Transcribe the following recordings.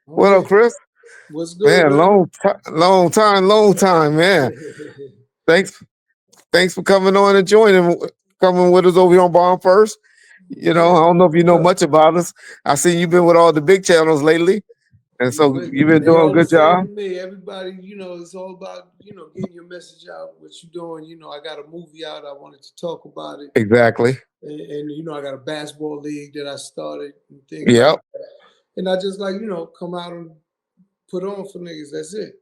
All What up, right. Chris? What's good, Man, man? long time, man. Thanks, thanks for coming on and joining, coming with us over here on Bomb First. Yeah, I don't know that's if you what's know up. much about us. I see you've been with all the big channels lately, and so you've been They doing a all the good same job. to me. Everybody, it's all about, getting your message out, what you doing. I got a movie out. I wanted to talk about it. Exactly. And I got a basketball league that I started and things like Yep. that. And I just like, come out and put on for niggas. That's it.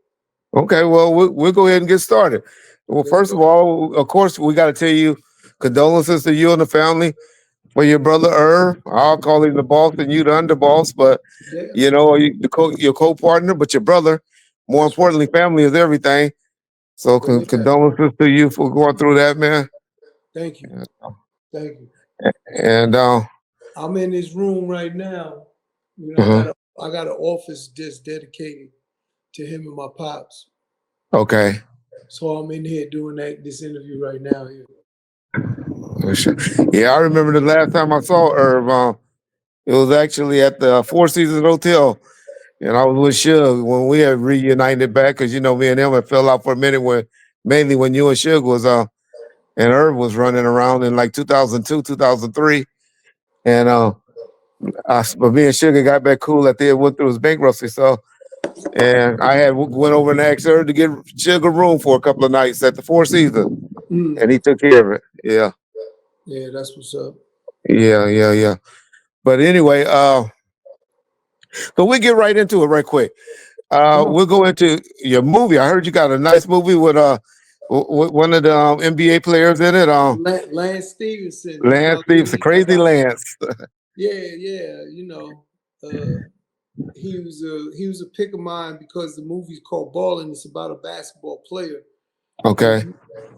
Okay. Well, we'll go ahead and get started. Well, Let's first of go. all, of course, we got to tell you condolences to you and the family for your brother Irv. I'll call him the boss and you the underboss, but Yeah, your co-partner, but your brother. More that's right. importantly, family is everything. So Really that. condolences to you for going through that, man. Thank you. Thank you. And I'm in this room right now. uh I got an office just dedicated to him and my pops. okay, So I'm in here doing this interview right now here. for sure. Yeah, I remember the last time I saw Irv. It was actually at the Four Seasons Hotel, and I was with Suge when we had reunited back because me and him had fell out for a minute when mainly when you and Suge was and Irv was running around in like 2002, 2003, and but me and Sugar got back cool at the end, went through his bankruptcy. So, and I had went over and asked her to get Sugar room for a couple of nights at the Four Seasons, Mm. and he took care of it. Yeah, Yeah, that's what's up. yeah. But anyway, so we get right into it right quick. Come on. We'll go into your movie. I heard you got a nice movie with one of the NBA players in it. Lance Stevenson is my Lance Stevens, the lead. I crazy got Lance. yeah. He was a pick of mine because the movie's called Ballin'. It's about a basketball player. And Okay.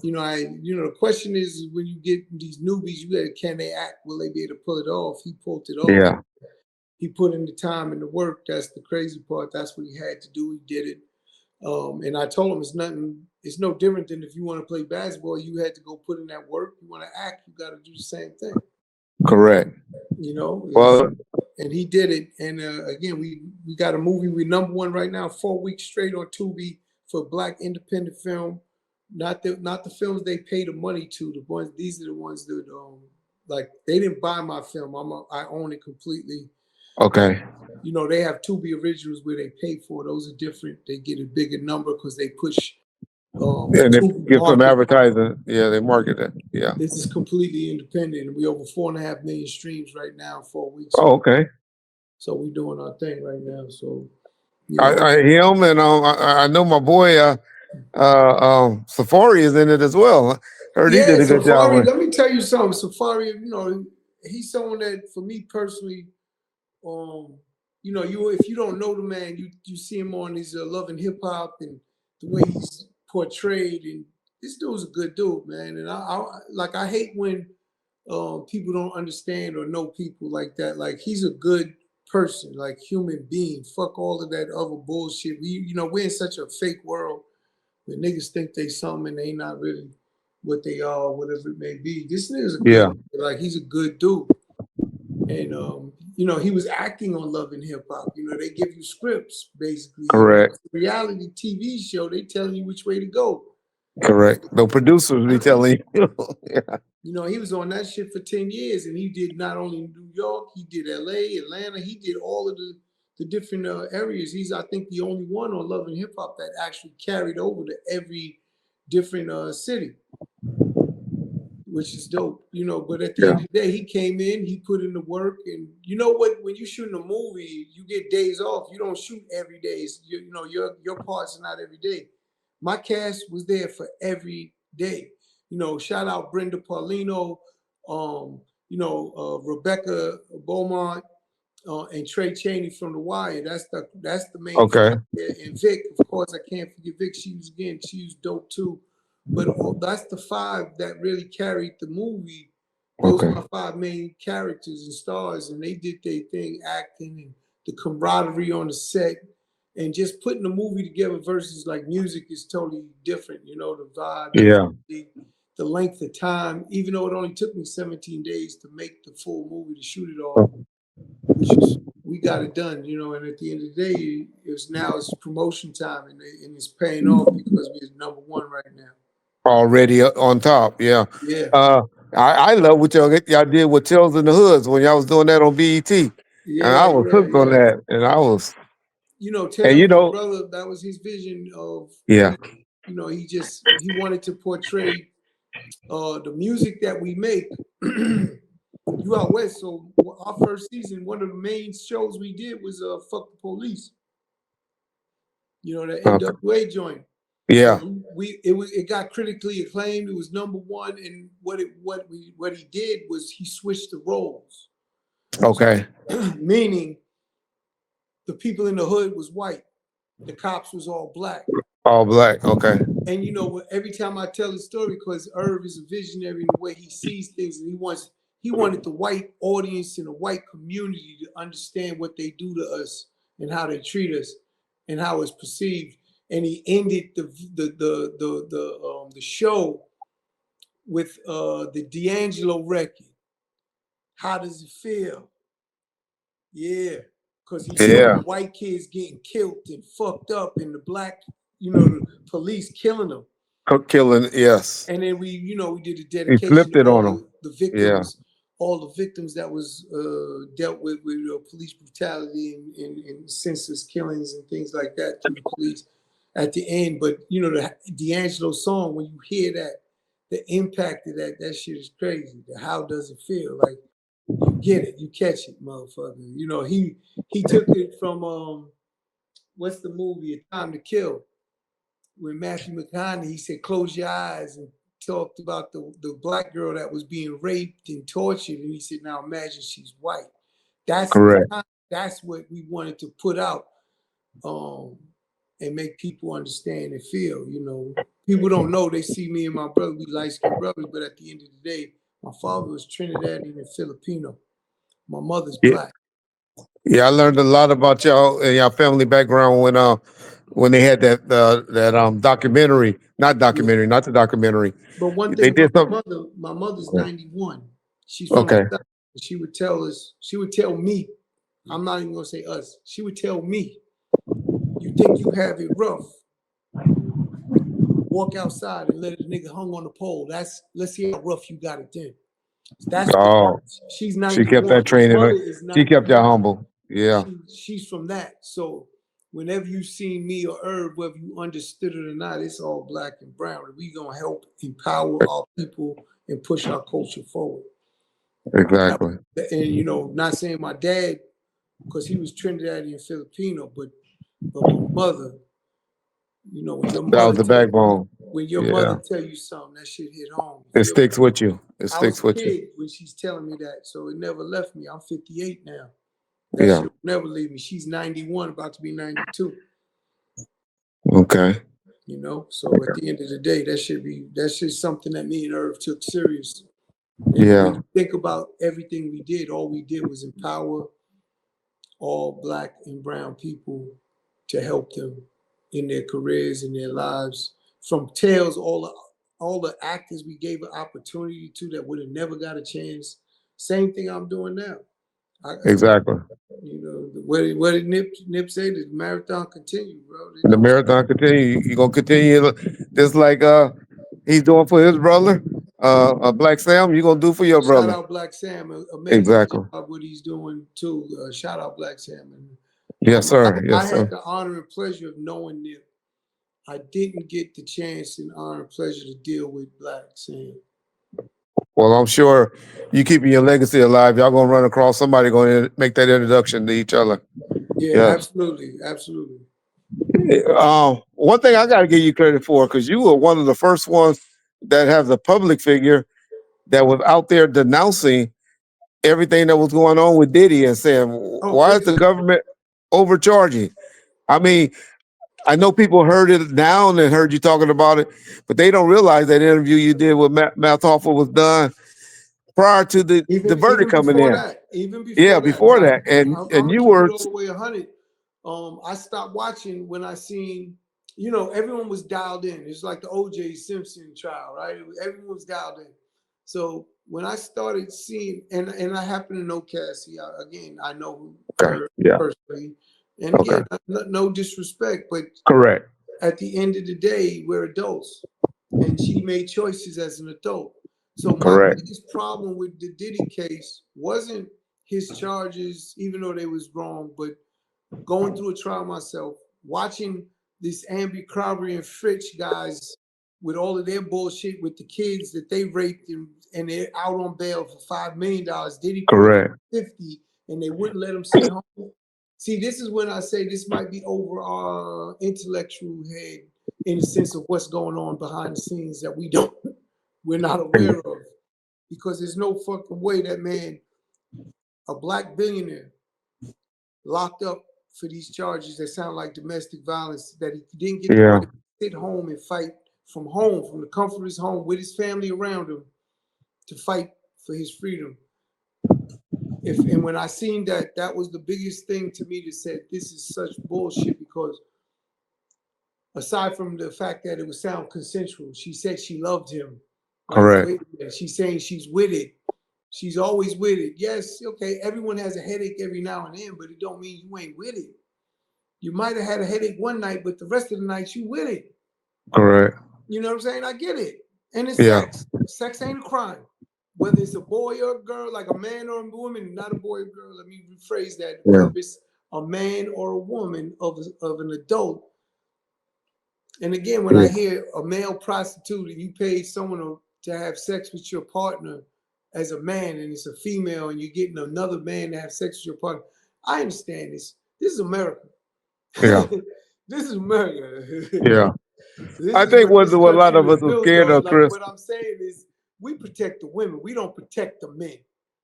the question is when you get these newbies, you got can they act? Will they be able to pull it off? He pulled it off. Yeah. He put in the time and the work. That's the crazy part. That's what he had to do. He did it. And I told him it's nothing. It's no different than if you want to play basketball, you had to go put in that work. You want to act, you got to do the same thing. Correct. Is Well, and he did it. And again, we got a movie. We number one right now, 4 weeks straight on Tubi for Black independent film. Not the films they pay the money to. The ones these are the ones that like they didn't buy my film. I own it completely. Um, okay. they have Tubi originals where they pay for. Those are different. They get a bigger number because they push And they Tubi give some market. advertising. Yeah, they market it. Yeah. This is completely independent. We over 4.5 million streams right now, 4 weeks. Oh, okay. So we doing our thing right now. So Him and I know my boy Safari is in it as well. Heard he yeah, did a good job Safari. with. Let me tell you something. Safari, he's someone that for me personally, you if you don't know the man, you see him on his Love and Hip Hop and the way he's portrayed, and this dude's a good dude, man. And I hate when people don't understand or know people like that. Like he's a good person, like human being. Fuck all of that other bullshit. We're in such a fake world where niggas think they something and they not really what they are, whatever it may be. This nigga's a good, Yeah. like he's a good dude. And he was acting on Love and Hip Hop. They give you scripts basically, and when Correct. it's a reality TV show, they telling you which way to go. Correct. The producers be telling you. Yeah. He was on that shit for 10 years, and he did not only New York, he did LA, Atlanta, he did all of the different areas. He's, I think, the only one on Love and Hip Hop that actually carried over to every different city, which is dope. But at the Yeah. end of the day, he came in, he put in the work, and you know what? When you shooting a movie, you get days off. You don't shoot every day. Your parts are not every day. My cast was there for every day. Shout out Brenda Paulino, Rebecca Beaumont, and Trey Chaney from The Wire. That's the main Okay. five there. And Vic, of course, I can't forget Vic. She was dope too. But that's the five that really carried the movie. Those are Okay. my five main characters and stars, and they did their thing, acting and the camaraderie on the set, and just putting the movie together. Versus like music is totally different. The vibe, the Yeah. energy, the length of time. Even though it only took me 17 days to make the full movie to shoot it all, We got it done, you know. And at the end of the day, it's promotion time, and it's paying off because we're #1 right now. Already on top. Yeah. Yeah, Uh, I love what y'all did with Tales in the Hoods when y'all was doing that on BET. And I yeah, was yeah, hooked on yeah. that. And I was, You know, and Tails, my brother, that was his vision of yeah, wanting. You know, he wanted to portray the music that we make. You out west, so our first season, one of the main shows we did was "Fuck the Police." You know, the okay. NWA joint. Yeah, And it got critically acclaimed. It was #1, and what he did was he switched the roles. So, okay. meaning the people in the hood was white, the cops was all black. All black. Okay. And you know, every time I tell the story, because Irv is a visionary in the way he sees things, and he wanted the white audience and the white community to understand what they do to us and how they treat us and how it's perceived. And he ended the show with the D'Angelo record. How does it feel? Yeah, because he showed Yeah. the white kids getting killed and fucked up, and the black, you know, the police killing them. Cook killing. Yes. And then we did a He dedication flipped to it on them. Yeah. all the victims that was dealt with police brutality and senseless killings and things like that through the police at the end. But you know, the D'Angelo song, when you hear that, the impact of that shit is crazy. The how does it feel? Like you get it, you catch it, motherfucker. You know, he took it from what's the movie, A Time to Kill, when Matthew McConaughey, he said, close your eyes, and talked about the black girl that was being raped and tortured. And he said, now imagine she's white. That's the Correct. that's what we wanted to put out um, and make people understand and feel. You know, people don't know. They see me and my brother, we light-skinned brothers, but at the end of the day, my father was Trinidadian and Filipino. My mother's Yeah. black. Yeah. I learned a lot about y'all and y'all family background when they had that documentary, not Yeah. documentary, not the documentary. But one They thing did about something. my mother's 91. She's from the Okay. South. She would tell us, she would tell me, I'm not even gonna say us, she would tell me, you think you have it rough, walk outside and let a nigga hung on the pole. Let's see how rough you got it then. That's the Oh, she's she kept that 91. My training. mother is She kept y'all 91. humble. Yeah. She's from that. So whenever you see me or Herb, whether you understood it or not, it's all black and brown. We gonna help empower our people and push our culture forward. Now, Exactly. and you know, not saying my dad, because he was Trinidadian Filipino, but my mother, you know, That was the backbone. when your Yeah. mother tell you something, that shit hit home. You It feel me? sticks with you. It I was sticks a with you. kid when she's telling me that, so it never left me. I'm 58 now. That Yeah. shit will never leave me. She's 91, about to be 92. Okay. You know, so at the end of the day, that's just something that me and Irv took serious. And when Yeah. you think about everything we did, all we did was empower all black and brown people to help them in their careers and their lives. From Tales, all the actors we gave an opportunity to that would have never got a chance. Same thing I'm doing now. Exactly. You know, what did Nip say? The marathon continue, bro. They The don't stop. marathon continue. You gonna continue just like he's doing for his brother, Black Sam. You gonna do for your Shout brother. out Black Sam, amazing Exactly. job what he's doing too. Shout out Black Sam. And Yes, sir. I Yes, had sir. the honor and pleasure of knowing Nip. I didn't get the chance and honor and pleasure to deal with Black Sam. Well, I'm sure you keeping your legacy alive. Y'all gonna run across somebody gonna make that introduction to each other. Yeah, Yes. absolutely, absolutely. One thing I gotta give you credit for, because you were one of the first ones that has a public figure that was out there denouncing everything that was going on with Diddy and saying, Oh, why is the really? government overcharging? I mean, I know people heard it now and heard you talking about it, but they don't realize that interview you did with Matt Hoffa was done prior to the verdict Even coming before in. that, even Yeah, before that, before that, I'm and gonna you keep it were all the way 100. I stopped watching when I seen, everyone was dialed in. It's like the O.J. Simpson trial, right? Everyone was dialed in. So when I started seeing, and I happen to know Cassie, again, I know Okay. her Yeah. personally, and Okay. again, no disrespect, but Correct. at the end of the day, we're adults, and she made choices as an adult. So my Correct. biggest problem with the Diddy case wasn't his charges, even though they was wrong, but going through a trial myself, watching this Ambi Crowley and Fritch guys with all of their bullshit with the kids that they raped and they're out on bail for $5 million. Diddy put them Correct. 50 and they wouldn't let them sit home. See, this is when I say this might be over our intellectual head in the sense of what's going on behind the scenes that we're not aware of. Because there's no fucking way that man, a black billionaire, locked up for these charges that sound like domestic violence, that he didn't get the Yeah. right to sit home and fight from home, from the comfort of his home, with his family around him, to fight for his freedom. And when I seen that, that was the biggest thing to me that said this is such bullshit, because aside from the fact that it would sound consensual, she said she loved him. Like, Correct. wait, she's saying she's with it. She's always with it. Yes, okay, everyone has a headache every now and then, but it don't mean you ain't with it. You might have had a headache one night, but the rest of the night you with it. Correct. You know what I'm saying? I get it. And it's Yeah. sex. Sex ain't a crime. Whether it's a boy or a girl, like a man or a woman, not a boy or girl. Let me rephrase that. Yeah. Whether it's a man or a woman of an adult. And again, when I hear a male prostitute and you paid someone to have sex with your partner as a man, and it's a female and you're getting another man to have sex with your partner, I understand this. This is America. Yeah. This is America. Yeah. This I is think what what this a lot country of was us are built scared on. of, Like, Chris. what I'm saying is, we protect the women. We don't protect the men.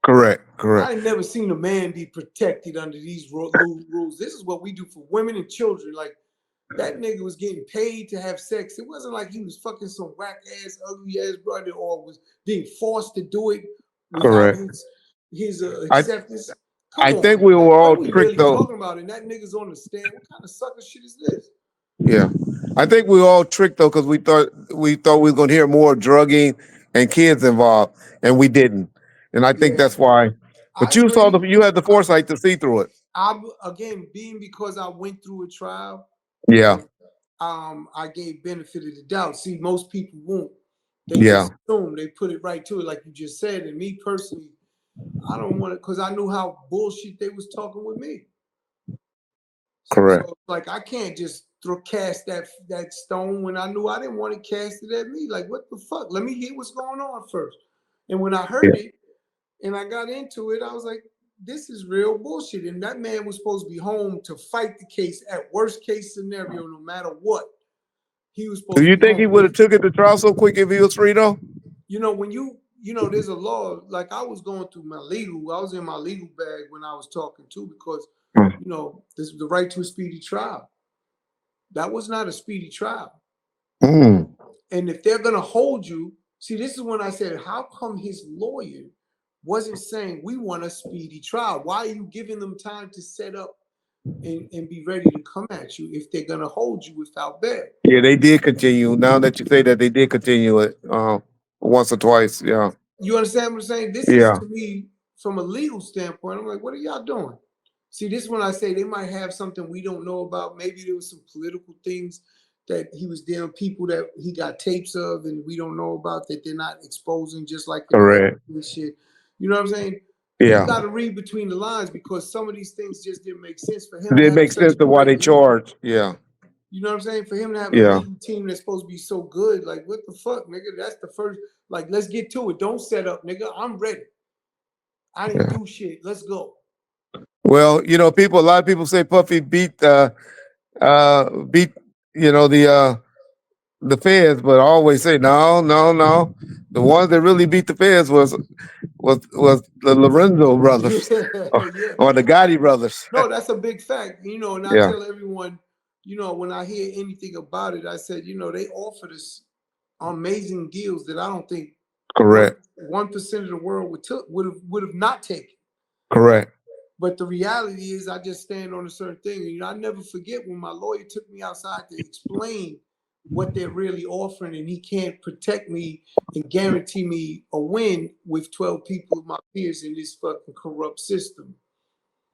Correct. Correct. I ain't never seen a man be protected under these rules. This is what we do for women and children. Like, that nigga was getting paid to have sex. It wasn't like he was fucking some whack ass, ugly ass brother, or was being forced to do it without Correct. his I acceptance. Come I think on, we like, were what all are we tricked really though. talking about? And that nigga's on the stand. What kind of sucker shit is this? Yeah. I think we were all tricked though because we thought we were gonna hear more drugging and kids involved, and we didn't. And I think Yeah, that's why. I But you agree. had the foresight to see through it. I again, being because I went through a trial, Yeah. I gave benefit of the doubt. See, most people won't. They Yeah. just assume, they put it right to it, like you just said. And me personally, I don't want it, because I knew how bullshit they was talking with me. Correct. So like, I can't just cast that stone when I knew I didn't want to cast it at me. Like, what the fuck? Let me hear what's going on first. And when I Yeah. heard it and I got into it, I was like, this is real bullshit. And that man was supposed to be home to fight the case at worst case scenario, no matter what. He was Do supposed to you be think he home. would have took it to trial so quick if he was free though? You know, when there's a law, like I was going through I was in my legal bag when I was talking too, because, Mm. this is the right to a speedy trial. That was not a speedy trial. Mm. And if they're going to hold you, see, this is when I said, how come his lawyer wasn't saying, we want a speedy trial? Why are you giving them time to set up and be ready to come at you if they're going to hold you without bail? Yeah, they did continue. Now that you say that, they did continue it once or twice. Yeah. You understand what I'm saying? This is, Yeah. to me, from a legal standpoint, I'm like, what are y'all doing? See, this is when I say they might have something we don't know about. Maybe there was some political things that he was dealing, people that he got tapes of and we don't know about, that they're not exposing, just like in the Correct. and shit. You know what I'm saying? You Yeah. got to read between the lines, because some of these things just didn't make sense for him to It have makes such sense a to why they great legal. charge. Yeah. You know what I'm saying? For him to have a Yeah. legal team that's supposed to be so good, like, what the fuck, nigga? That's the first. Like, let's get to it. Don't set up, nigga. I'm ready. I didn't Yeah. do shit. Let's go. Well, a lot of people say Puffy beat the feds, but I always say no, no, no. The ones that really beat the feds was the Lorenzo brothers or, Yeah. or the Gotti brothers. No, that's a big fact. And I Yeah. tell everyone, when I hear anything about it, I said, they offered us amazing deals that I don't think one Correct. 1% of the world would have not taken. Correct. But the reality is, I just stand on a certain thing. And I never forget when my lawyer took me outside to explain what they're really offering, and he can't protect me and guarantee me a win with 12 people of my peers in this fucking corrupt system.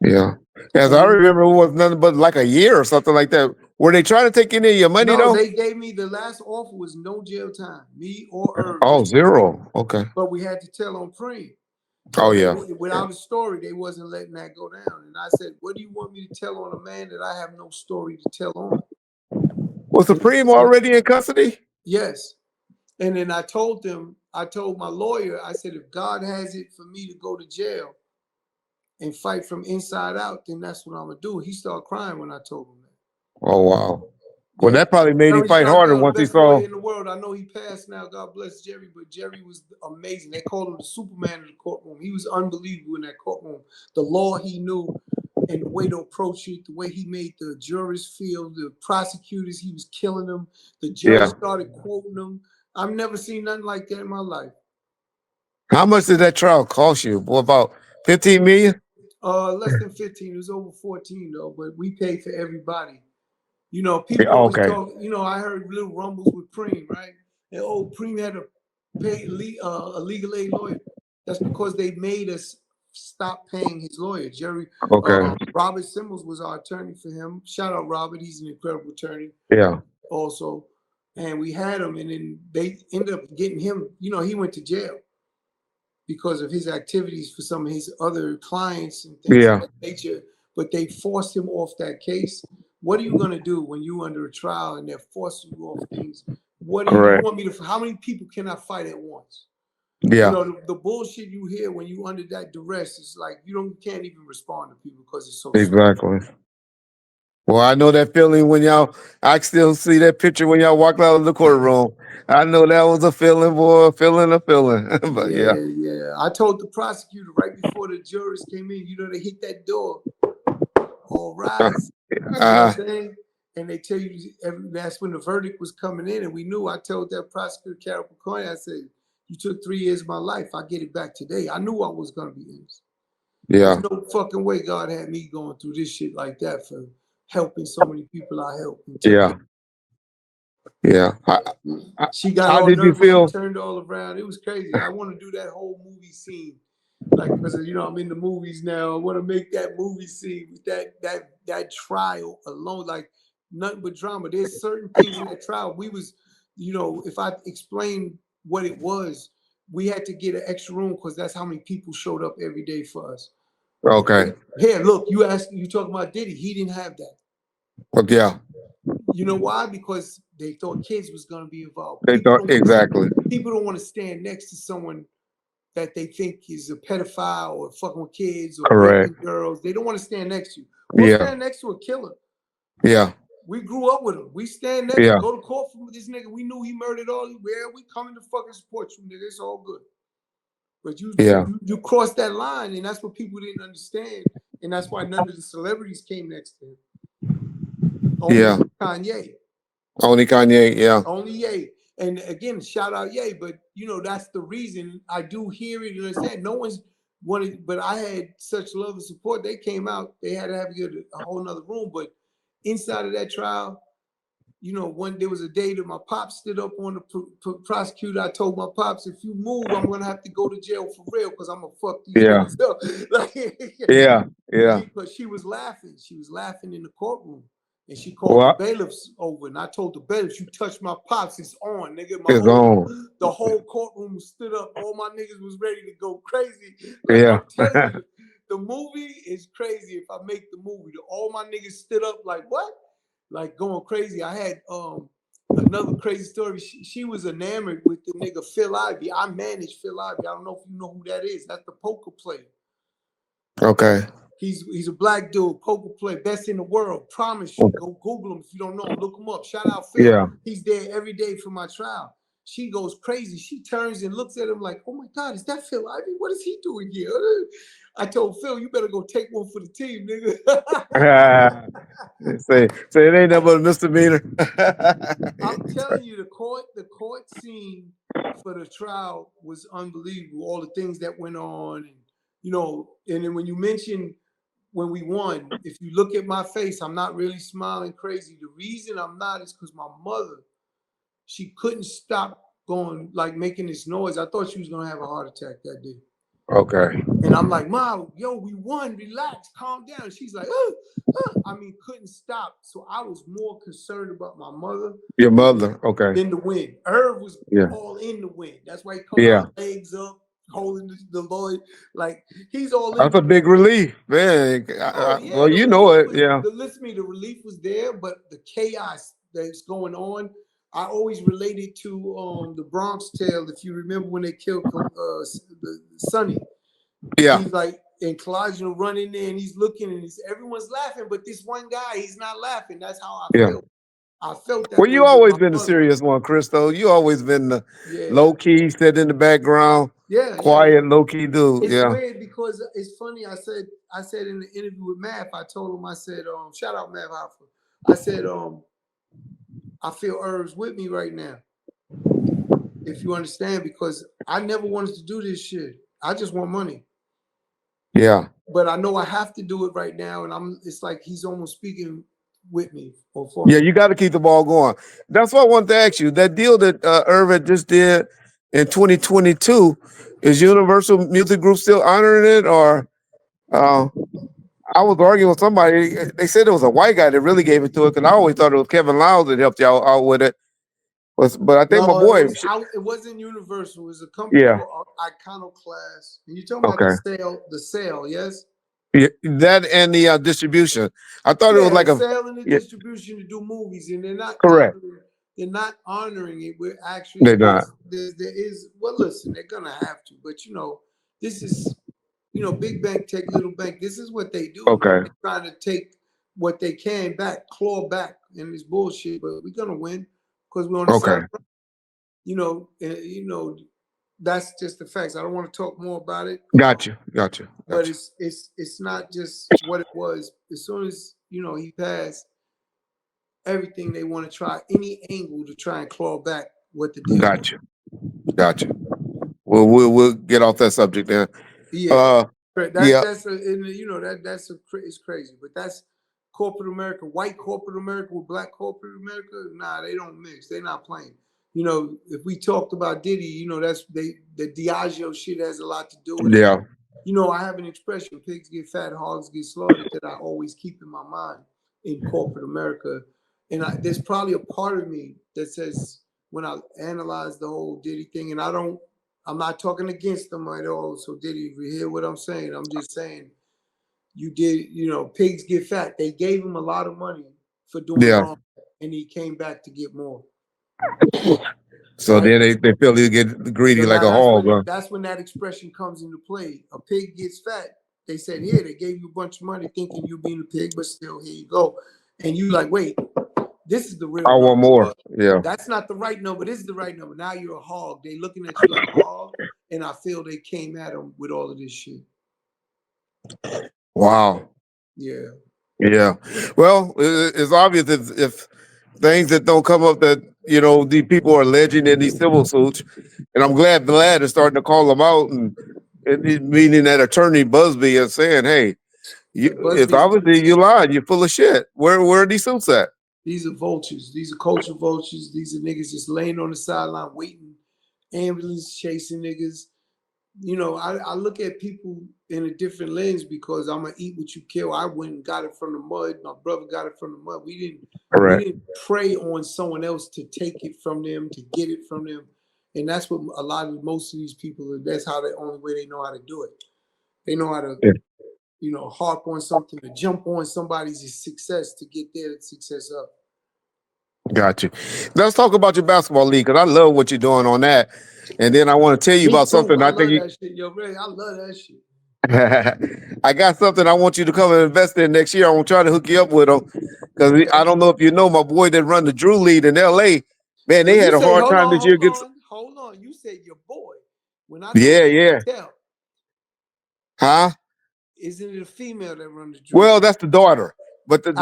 Yeah. As I And remember, it was nothing but like a year or something like that. Were they trying to take any of your money no, though? they gave me the last offer was no jail time, me or Irv, Oh, zero. Okay. but we had to tell on Preem. Oh So they yeah. without a story, they wasn't letting that go down. And I said, "What do you want me to tell on a man that I have no story to tell on?" Was And Supreme already in custody? yes, and then I told my lawyer, I said, if God has it for me to go to jail and fight from inside out, then that's what I'm gonna do. He started crying when I told him that. Oh wow. Well, Yeah. that probably made him Jerry fight harder Shotgun, once he best lawyer saw. in the world. I know he passed now. God bless Jerry, but Jerry was amazing. They called him the Superman in the courtroom. He was unbelievable in that courtroom. The law he knew and the way to approach it, the way he made the jurors feel, the prosecutors, he was killing them. The judge Yeah. started quoting them. I've never seen nothing like that in my life. How much did that trial cost you? Well, about 15 million? Less than 15. It was over 14 though, but we paid for everybody. Yeah, People always okay. talk. I heard little rumbles with Preem, right? And Preem had to pay a legal aid lawyer. That's because they made us stop paying his lawyer. Okay. Robert Simmons was our attorney for him. Shout out Robert, he's an incredible attorney Yeah. also. And we had him, and then they ended up getting him. He went to jail because of his activities for some of his other clients and things of Yeah. that nature, but they forced him off that case. What are you going to do when you're under a trial and they're forcing you off things? What do you Correct. want me to? How many people can I fight at once? Yeah. The bullshit you hear when you under that duress is like you can't even respond to people because it's so slow. Exactly. Well, I know that feeling when y'all. I still see that picture when y'all walked out of the courtroom. I know that was a feeling, boy, a feeling, a feeling. But yeah. Yeah. I told the prosecutor right before the jurors came in, they hit that door, all rise. You know what I'm saying? And they tell you that's when the verdict was coming in, and we knew. I told that prosecutor, Carol Pacoy, I said, "You took 3 years of my life. I get it back today. I knew I was gonna be innocent. There's Yeah. no fucking way God had me going through this shit like that for helping so many people I helped and took Yeah. Yeah. I- She got how all did you nervous. She feel? turned all around. It was crazy. I want to do that whole movie scene, like because I'm in the movies now. I want to make that movie scene with that trial alone, like nothing but drama. There's certain things in that trial. If I explain what it was, we had to get an extra room because that's how many people showed up every day for us. Okay. Here, look, you talking about Diddy? He didn't have that. But yeah, You know why? Because they thought kids was going to be involved. they thought exactly. People don't want to stand next to someone that they think is a pedophile or fucking with kids or Correct. raping girls. They don't want to stand next to you. We'll Yeah. stand next to a killer. Yeah. We grew up with him. We stand next. Yeah. Go to court for this nigga. We knew he murdered all. Where we coming to fucking support you, nigga. It's all good. But Yeah. you crossed that line, and that's what people didn't understand, and that's why none of the celebrities came next to him. Only Yeah. Kanye. Only Kanye. Yeah. Only Ye. And again, shout out Ye, but that's the reason I do hear it and understand. No one's wanted, but I had such love and support. They came out, they had to have a whole nother room. But inside of that trial, there was a day that my pops stood up on the prosecutor. I told my pops, if you move, I'm gonna have to go to jail for real because I'm gonna fuck these Yeah. niggas up. Yeah. Yeah. But she was laughing. She was laughing in the courtroom. And she called the Well, bailiffs over, and I told the bailiffs, "You touch my pops, it's on, nigga." it's on. The whole courtroom stood up. All my niggas was ready to go crazy. Like Yeah. I'm telling you, the movie is crazy. If I make the movie, all my niggas stood up like what? Like going crazy. I had another crazy story. She was enamored with the nigga Phil Ivey. I managed Phil Ivey. I don't know if you know who that is. That's the poker player. Okay. He's a black dude, poker player, best in the world. Promise you. Go Google him if you don't know him. Look him up. Shout out Phil. Yeah. He's there every day for my trial. She goes crazy. She turns and looks at him like, "Oh my God, is that Phil Ivey? What is he doing here?" I told Phil, "You better go take one for the team, nigga." Say it ain't nothing but a misdemeanor. I'm telling you, the court scene for the trial was unbelievable. All the things that went on, and then when you mention when we won, if you look at my face, I'm not really smiling crazy. The reason I'm not is because my mother she couldn't stop going, like making this noise. I thought she was gonna have a heart attack that day. Okay. And I'm like, Mom, yo, we won. Relax, calm down. She's like, I mean, couldn't stop. So I was more concerned about my mother Your mother. Okay. than the win. Irv was Yeah. all in the win. That's why he come Yeah. out, legs up, holding the Lloyd. Like he's all in. That's a big relief, man. Oh yeah, Well, the you know relief it. was, Yeah. listen to me, the relief was there, but the chaos that's going on, I always related to the Bronx Tale. If you remember when they killed the Sonny. Yeah. He's like, and Collagen run in there and he's looking and everyone's laughing, but this one guy, he's not laughing. That's how I Yeah. felt. I felt that Well, way you with always my been the mother. serious one, Christo. You always been the Yeah. low key, sit in the background, Yeah, quiet, yeah. low key dude. It's Yeah. weird because it's funny. I said in the interview with Math, I told him, I said, shout out Math Hoffa. I said, I feel Irv's with me right now. If you understand, because I never wanted to do this shit. I just want money. Yeah. But I know I have to do it right now, and it's like he's almost speaking with me or for Yeah, me. you got to keep the ball going. That's what I wanted to ask you. That deal that Irv just did in 2022, is Universal Music Group still honoring it, or I was arguing with somebody. They said it was a white guy that really gave it to it, because I always thought it was Kevin Lyles that helped y'all out with it. But I think my No, it boy, was out. It wasn't Universal. It was a company yeah, called Iconoclast. And you're talking about okay, the sale, yes? yeah, that and the distribution. I thought it was Yeah, the like a, sale and the yeah, distribution to do movies, and correct. they're not honoring it. We're actually They're not. there is, well, listen, they're gonna have to, but this is, big bank take little bank. This is what they do, man. Okay, They're trying to take what they can back, claw back in this bullshit, but we're gonna win because we're on the okay, side. That's just the facts. I don't want to talk more about it. got you. But it's not just what it was. As soon as he passed, everything they want to try any angle to try and claw back what the deal was. Got you. Got you. Well, we'll get off that subject then. Yeah, Yeah, it's crazy, but that's corporate America, white corporate America with black corporate America. Nah, they don't mix. They're not playing. If we talked about Diddy, the Diageo shit has a lot to do with it. yeah, I have an expression: pigs get fat, hogs get slaughtered, that I always keep in my mind in corporate America. And there's probably a part of me that says, when I analyze the whole Diddy thing, and I'm not talking against them at all. So Diddy, if you hear what I'm saying, I'm just saying, pigs get fat. They gave him a lot of money for doing yeah. wrong, and he came back to get more. So Right? then they feel they get greedy So like now a hog. Huh? that's when that expression comes into play. A pig gets fat. They said, here, they gave you a bunch of money thinking you being a pig, but still, here you go. And you like, wait, this is the real I number. want more. Yeah. That's not the right number. This is the right number. Now you're a hog. They looking at you like a hog. And I feel they came at him with all of this shit. Wow. Yeah. Yeah. Well, it's obvious if things that don't come up that, these people are alleging in these civil suits, and I'm glad Vlad is starting to call them out, and meaning that attorney Busby is saying, hey, it's obviously you lied. You're full of shit. Where are these suits at? These are vultures. These are culture vultures. These are niggas just laying on the sideline waiting, ambulance chasing niggas. I look at people in a different lens because I'm gonna eat what you kill. I went and got it from the mud. My brother got it from the mud. We didn't prey on someone else to take it from them, to get it from them. And that's what most of these people, that's how the only way they know how to do it. They know how to, harp on something, to jump on somebody's success to get their success up. Got you. Let's talk about your basketball league, because I love what you're doing on that. And then I want to tell you about something. I love that shit, yo, man. I love that shit. I got something I want you to come and invest in next year. I want to try to hook you up with them, because I don't know if you know my boy that run the Drew Lead in L.A. Man, they had a hard time this year. Hold on. You said your boy. When I yeah. tell. Huh? Isn't it a female that runs the Drew? Well, that's the daughter, but the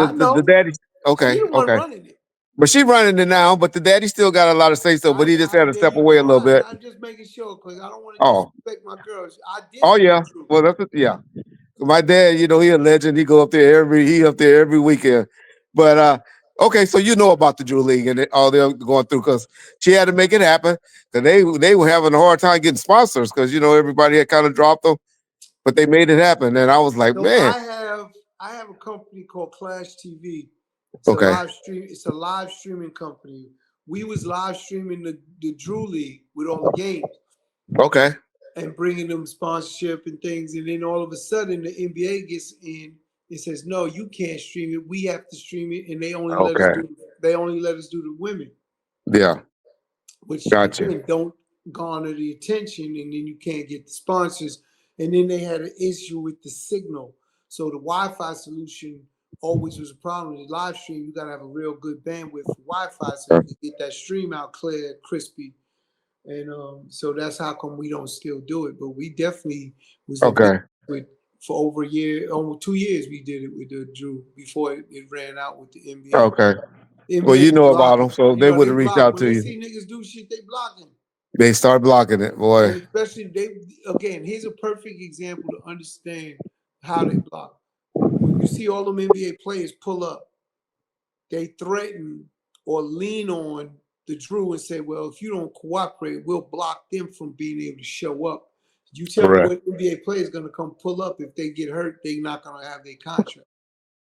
daddy. Okay, she the one running it. But she running it now, but the daddy still got a lot of say so, but he just had to step away a little bit. I'm just making sure, because I don't want to disrespect my girls. I did. Oh yeah. Well, my dad, he a legend. He up there every weekend. But Okay, so you know about the Drew League and all they're going through because she had to make it happen because they were having a hard time getting sponsors because everybody had kind of dropped them, but they made it happen. And I was like, So man, I have a company called Clash TV. okay, It's a live streaming company. We was live streaming the Drew League with all the games okay, and bringing them sponsorship and things. And then all of a sudden, the NBA gets in and says, "No, you can't stream it. We have to stream it." And okay, they only let us do the women, yeah, which gotcha, again don't garner the attention, and then you can't get the sponsors. And then they had an issue with the signal, so the Wi-Fi solution always was a problem. The live stream, you gotta have a real good bandwidth for Wi-Fi so you can get that stream out clear, crispy. And so that's how come we don't still do it. But we definitely was in business okay, with for over a year, almost 2 years. We did it with the Drew before it ran out with the NBA. okay. The Well, NBA you be know about them, blocking. so they would They have reached block out when to they you. see niggas do shit. They blocking. They start blocking it, boy. And especially they again. Here's a perfect example to understand how they block. When you see all them NBA players pull up, they threaten or lean on the Drew and say, well, if you don't cooperate, we'll block them from being able to show up. You tell me Correct, what NBA player is going to come pull up. If they get hurt, they're not going to have their contract.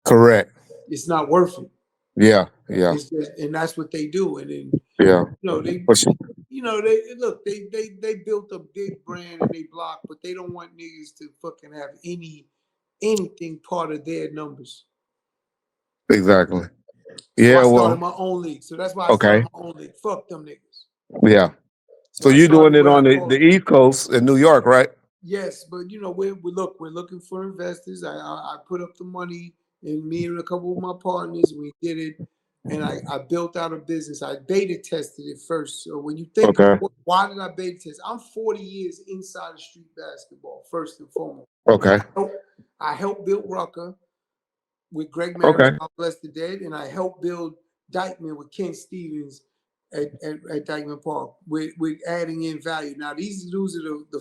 correct. It's not worth it. Yeah, yeah, It's just, and that's what they do. And then, yeah. they, But they look, they built a big brand and they block, but they don't want niggas to fucking have anything part of their numbers. exactly. So I Yeah, started well, my own league. So that's why I started okay, my own league. Fuck them niggas. yeah. So So I you're doing started it what I on the call East Coast in New York, right? yes, but we're looking for investors. I put up the money, and me and a couple of my partners we did it, and I built out a business. I beta tested it first. So when you think of Okay, why did I beta test? I'm 40 years inside of street basketball. First and foremost, okay, I helped build Rucker with Greg Marriott, okay, God bless the dead, and I helped build Dykeman with Ken Stevens at Dykeman Park with adding in value. Now these dudes are the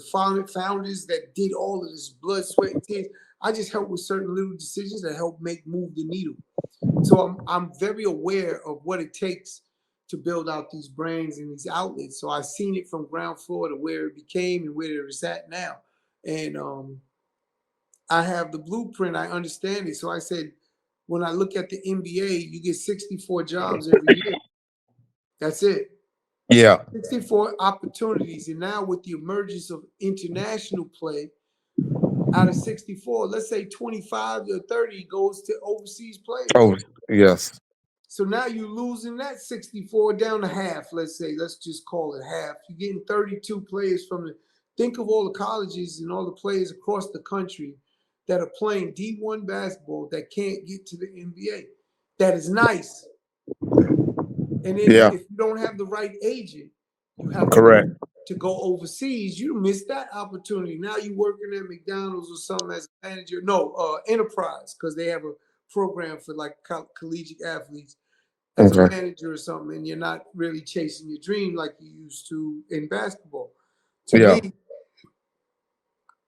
founders that did all of this blood, sweat, and tears. I just help with certain little decisions that help move the needle. So I'm very aware of what it takes to build out these brands and these outlets. So I've seen it from ground floor to where it became and where it's at now. And I have the blueprint. I understand it. So I said, when I look at the NBA, you get 64 jobs every year. That's it. yeah, 64 opportunities. And now with the emergence of international play, out of 64, let's say 25 or 30 goes to overseas players. oh, yes, So now you're losing that 64 down to half, let's say. Let's just call it half. You're getting 32 players from the think of all the colleges and all the players across the country that are playing D1 basketball that can't get to the NBA. That is nice. And then yeah, if you don't have the right agent, you have correct, to go overseas, you miss that opportunity. Now you're working at McDonald's or something as a manager. No, Enterprise, because they have a program for like collegiate athletes as a okay, manager or something, and you're not really chasing your dream like you used to in basketball. To yeah, me,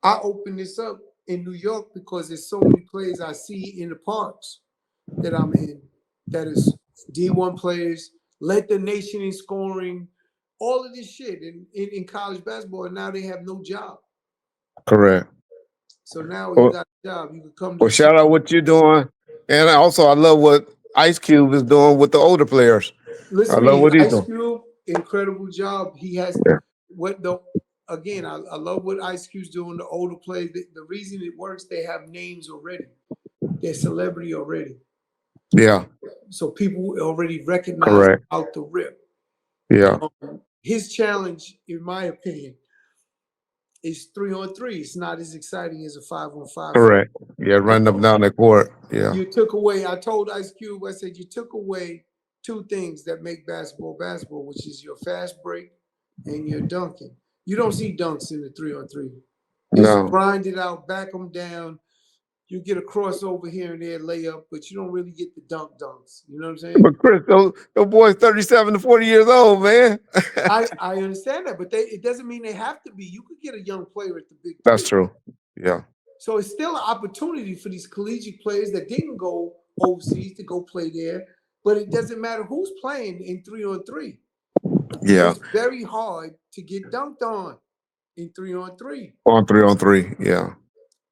I open this up in New York because there's so many players I see in the parks that I'm in that is D1 players, led the nation in scoring, all of this shit in college basketball, and now they have no job. correct. So now you Well, got a job. You can come to well, the city. shout out what you're doing, and also I love what Ice Cube is doing with the older players. I Listen to love me, what he's Ice doing. Cube, incredible job. He has Yeah, what the again. I love what Ice Cube's doing. The older players. The reason it works, they have names already. They're celebrity already. yeah, So people already recognize correct. out the rip. Yeah, His challenge, in my opinion, is 3-on-3. It's not as exciting as a 5-on-5 fight. correct. Yeah, run up down the court. Yeah, You took away, I told Ice Cube, I said, you took away two things that make basketball basketball, which is your fast break and your dunking. You don't see dunks in the 3-on-3. It's no. grinded out, back them down. You get a crossover here and there, layup, but you don't really get the dunks. You know what I'm saying? But Chris, those boys 37 to 40 years old, man. I understand that, but it doesn't mean they have to be. You could get a young player at the big That's three. true. Yeah. So it's still an opportunity for these collegiate players that didn't go overseas to go play there but it doesn't matter who's playing in 3-on-3. Yeah. It's very hard to get dunked on in 3-on-3. On 3-on-3. Yeah.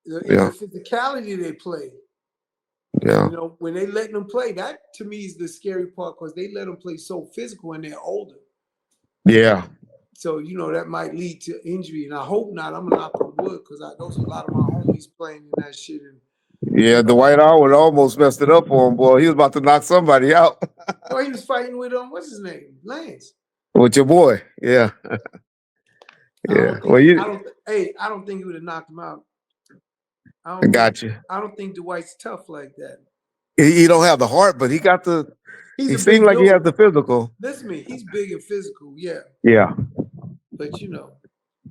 And Yeah. the physicality they play. Yeah. You know, when they let them play, that to me is the scary part because they let them play so physical and they're older. Yeah. So, you know, that might lead to injury. And I hope not. I'm going to knock on wood because those are a lot of my homies playing in that shit. And, Yeah. Dwight Howard almost messed it up for him, boy. He was about to knock somebody out. oh, he was fighting with, what's his name? Lance. With your boy. Yeah. Yeah. Well, I don't think he would have knocked him out. I got you. I don't think Dwight's tough like that. He don't have the heart, but he got the. He's he a seemed big like dude. he has the physical. Listen to me, he's big and physical, yeah. Yeah. But you know.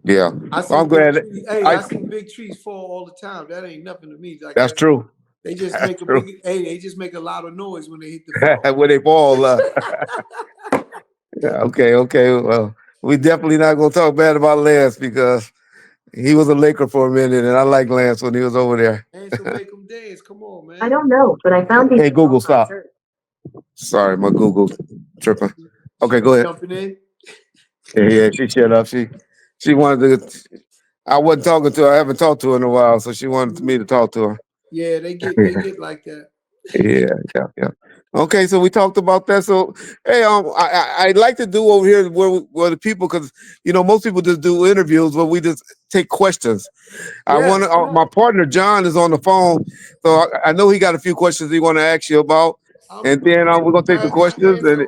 Yeah. I'm glad. I see big trees fall all the time. That ain't nothing to me. Like that's true. They just that's make a true. they just make a lot of noise when they hit the fall. When they fall. Yeah, okay. Well, we definitely not gonna talk bad about Lance because he was a Laker for a minute, and I like Lance when he was over there. Lance will make them dance. Come on, man. I don't know, but I found these. Hey, Google, stop. Sorry, my Google tripping. Okay, go ahead. Jumping in. Yeah, she shut up. She wanted to. I wasn't talking to her. I haven't talked to her in a while, so she wanted me to talk to her. Yeah, they get like that. Yeah. Okay, so we talked about that. So, hey, I'd like to do over here where the people, because most people just do interviews, but we just take questions. I want to. My partner John is on the phone, so I know he got a few questions he want to ask you about, and then we're gonna take the questions. And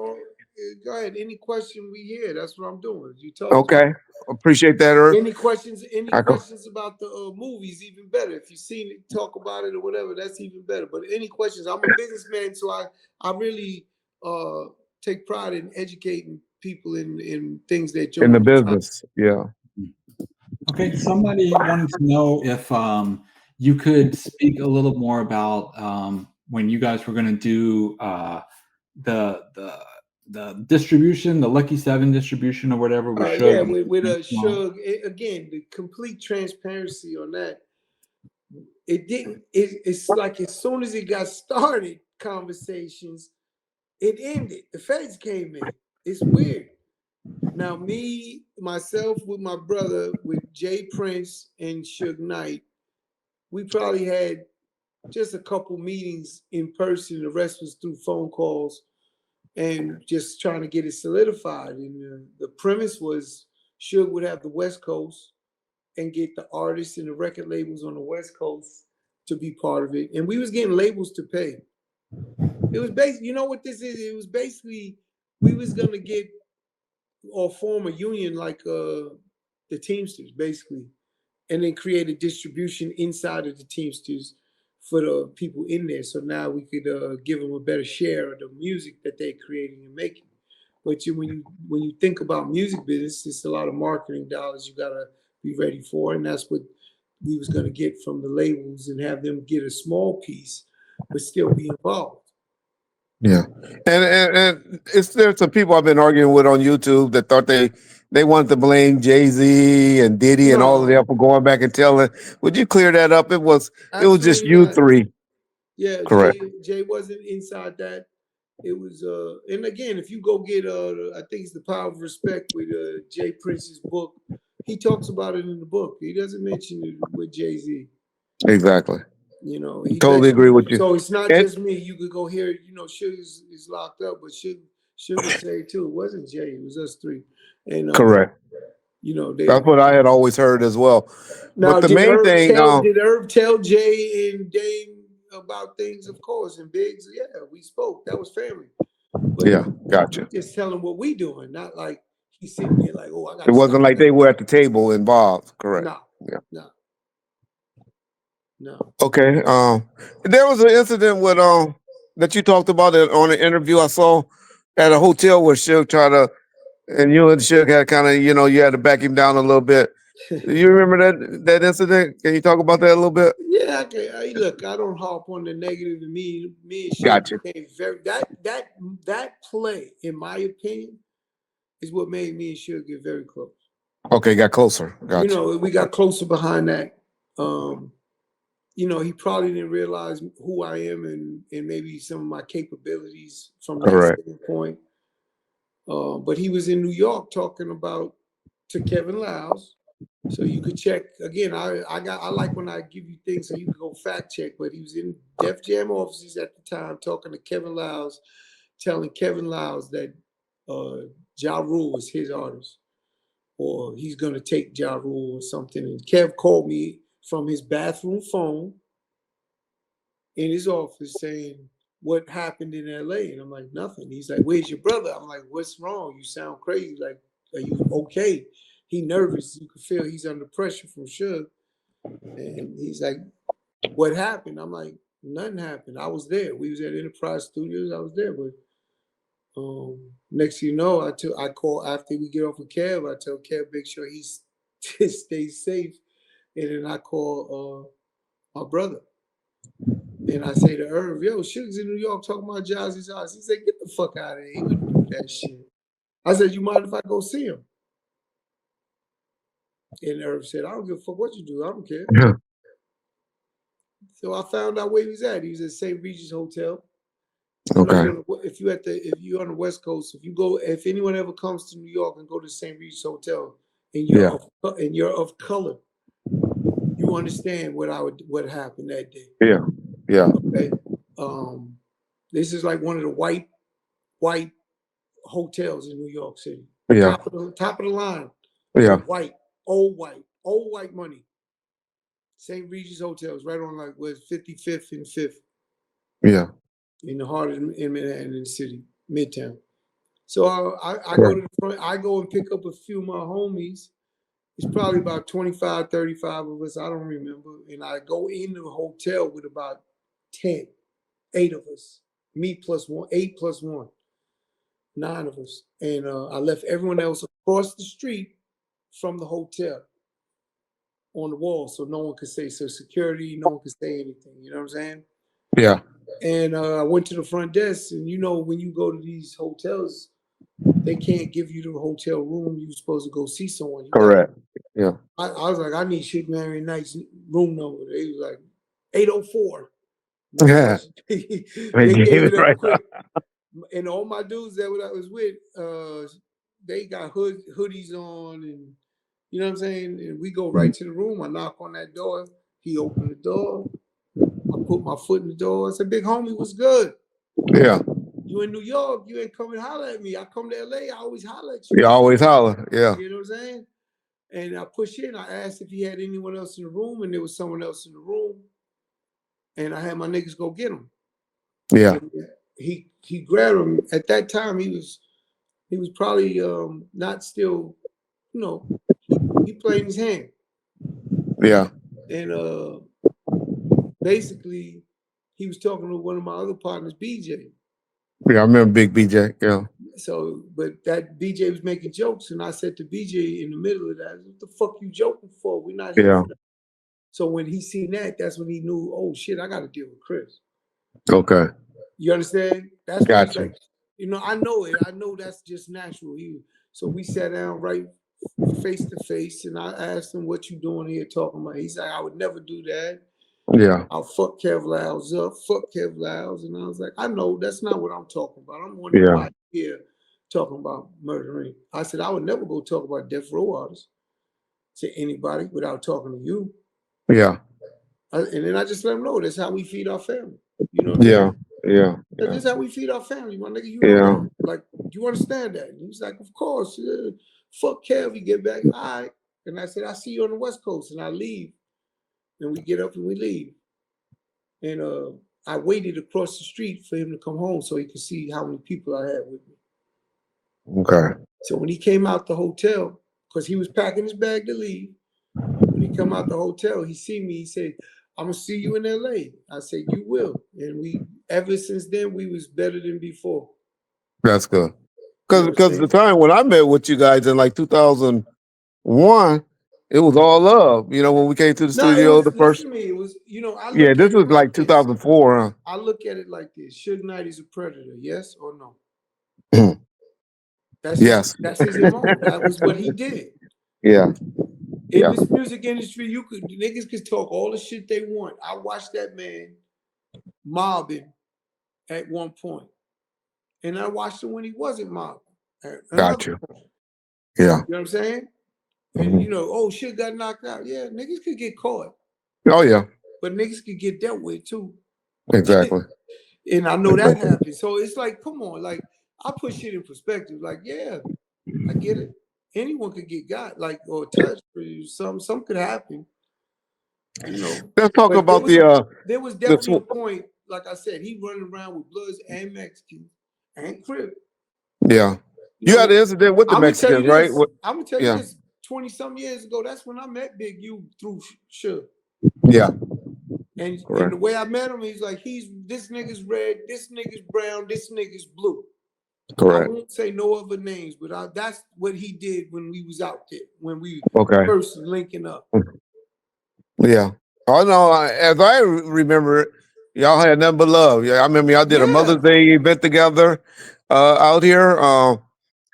go ahead. Any question we hear, that's what I'm doing. You talk. Okay, appreciate that, Irv. Any questions? Any questions about the movies? Even better. If you've seen it, talk about it or whatever. That's even better. But any questions? I'm a businessman, so I really take pride in educating people in things that in the business. Yeah. Okay. Somebody wanted to know if you could speak a little more about when you guys were going to do the distribution, the Lucky 7 distribution or whatever. With Suge. Yeah, with Suge. Again, the complete transparency on that. It didn't. It's like as soon as it got started, conversations, it ended. The feds came in. It's weird. Now, myself, with my brother, with Jay Prince and Suge Knight, we probably had just a couple meetings in person. The rest was through phone calls and just trying to get it solidified. And the premise was Suge would have the West Coast and get the artists and the record labels on the West Coast to be part of it. And we was getting labels to pay. It was basically, you know what this is? It was basically, we was going to get or form a union like the Teamsters, basically, and then create a distribution inside of the Teamsters for the people in there. So now we could give them a better share of the music that they're creating and making. But when you think about music business, it's a lot of marketing dollars you gotta be ready for, and that's what we was gonna get from the labels and have them get a small piece, but still be involved. Yeah, and there's some people I've been arguing with on YouTube that thought they wanted to blame Jay-Z and Diddy and all of them for going back and telling. Would you clear that up? It was just you three. Yeah, correct. Jay wasn't inside that. It was and again, if you go get I think it's The Power of Respect with Jay Prince's book, he talks about it in the book. He doesn't mention it with Jay-Z. Exactly. He totally agree with you. So it's not just me. You could go hear, Suge is locked up, but Suge would say too. It wasn't Jay. It was us three. And correct. That's what I had always heard as well. Now, but the main thing, did Irv tell Jay and Dame about things? Of course, and Biggs. Yeah, we spoke. That was family. But yeah, gotcha. Just tell him what we doing, not like he's sitting there like, oh, I got. It wasn't like they were at the table involved. Correct. No. Okay. There was an incident with that you talked about on an interview I saw at a hotel where Suge tried to, and you and Suge had kind of, you had to back him down a little bit. Do you remember that incident? Can you talk about that a little bit? Yeah, okay. Look, I don't harp on the negative. And me and Suge gotcha. Became very that play, in my opinion, is what made me and Suge get very close. Okay, got closer. Gotcha. We got closer behind that. you know, he probably didn't realize who I am and maybe some of my capabilities from that Correct. standpoint. But he was in New York talking about to Kevin Liles. So you could check again. I like when I give you things so you can go fact check. But he was in Def Jam offices at the time talking to Kevin Liles, telling Kevin Liles that Ja Rule was his artist, or he's gonna take Ja Rule or something. And Kev called me from his bathroom phone in his office saying, "What happened in LA?" And I'm like, "Nothing." He's like, "Where's your brother?" I'm like, "What's wrong? You sound crazy. Like, are you okay?" He nervous. You can feel he's under pressure from Suge. And he's like, "What happened?" I'm like, "Nothing happened. I was there. We was at Enterprise Studios. I was there." But next thing you know, I call after we get off with Kev. I tell Kev make sure he stays safe, and then I call my brother. And I say to Irv, "Yo, Suge's in New York talking about Jazzy's house." He said, "Get the fuck out of there. He wouldn't do that shit." I said, "You mind if I go see him?" And Irv said, "I don't give a fuck what you do. I don't care." Yeah. So I found out where he was at. He was at St. Regis Hotel. Okay. If you're on the West Coast, if anyone ever comes to New York and go to St. Regis Hotel and Yeah. you're of color, you understand what happened that day. Yeah. Yeah. Okay. This is like one of the white hotels in New York City. Yeah. Top of the line. Yeah. Old white money. St. Regis Hotel is right on like with 55th and 5th Yeah. in the heart of in Manhattan in the city, Midtown. So I go to the front, I go and pick up a few of my homies. It's probably about 25, 35 of us. I don't remember. And I go into the hotel with about 10, 8 of us. Me plus one, 8 plus 1, 9 of us. And I left everyone else across the street from the hotel on the wall so no one could say, so security, no one could say anything. You know what I'm saying? Yeah. And I went to the front desk, and you know, when you go to these hotels, they can't give you the hotel room. You're supposed to go see someone. Correct. Yeah. I was like, I need Suge Marion Knight's room number. They was like 804. Yeah. They They gave gave it it up right. quick. And all my dudes that I was with, they got hoodies on, and you know what I'm saying? And we go right to the room. I knock on that door. He opened the door. I put my foot in the door. I said, "Big homie, what's good? Yeah. You in New York, you ain't come and holler at me. I come to LA, I always holler at you." You always holler. Yeah. You know what I'm saying? And I pushed in. I asked if he had anyone else in the room, and there was someone else in the room. And I had my niggas go get him. Yeah. And he grabbed him. At that time, he was probably not still, you know, he played his hand. Yeah. And basically, he was talking to one of my other partners, BJ. Yeah. I remember Big BJ. Yeah. So, but that BJ was making jokes, and I said to BJ in the middle of that, "What the fuck you joking for? We're not here for that." So when he seen that, that's when he knew, oh shit, I got to deal with Chris. Okay. You understand? That's when he's Gotcha. like, you know, I know it. I know that's just natural. So we sat down right face to face, and I asked him, "What you doing here talking about?" He's like, "I would never do that. Yeah. I'll fuck Kev Lyles up, fuck Kev Lyles." And I was like, "I know that's not what I'm talking about. I'm wondering Yeah. why you're here talking about murdering." I said, "I would never go talk about death row artists to anybody without talking to you." Yeah. And then I just let him know that's how we feed our family. You know what I'm Yeah. saying? Yeah. This is how we feed our family, my nigga. You know Yeah. that. Like, you understand that? And he was like, "Of course. Yeah. Fuck Kev, we get back." All right. And I said, "I'll see you on the West Coast." And I leave. And we get up and we leave. And I waited across the street for him to come home so he could see how many people I had with me. Okay. So when he came out the hotel, because he was packing his bag to leave, when he come out the hotel, he see me, he said, "I'm gonna see you in LA." I said, "You will." And we ever since then we was better than before. That's good. You know what I'm Because the saying? time when I met with you guys in like 2001, it was all love. You know, when we came to the No, it studio, was, the listen first, to me, it was, you know, I yeah, look this at it was like like this. 2004. I look at it like this. Suge Knight is a predator, yes or no? Huh? That's Yes. his MO. That was what he did. Yeah. In this music industry, niggas could talk all the shit they want. I watched that man mobbing at one point, and I watched him when he wasn't mobbing at another Got you. point. Yeah. You know what I'm saying? And you know, oh, shit got knocked out. Yeah, niggas could get caught, Oh yeah. but niggas could get dealt with too. Exactly. And I know that happens. So it's like, come on, like I put shit in perspective. Like, yeah, I get it. Anyone could get got, like, or touched, or some could happen. You know. Let's talk But about there was definitely a point, like I said, he running around with Bloods and Mexicans and Crip. Yeah. You had an incident with the Mexicans, right? I'm gonna tell you this. 20-some years ago, that's when I met Big U through Suge. Yeah. And the way I met him, he's like, this nigga's red, this nigga's brown, this nigga's blue. Correct. I won't say no other names, but that's what he did when we was out there, when we first linking up. Yeah. Oh no, as I remember it, y'all had nothing but love. Yeah, I remember y'all did a Mother's Day event together out here.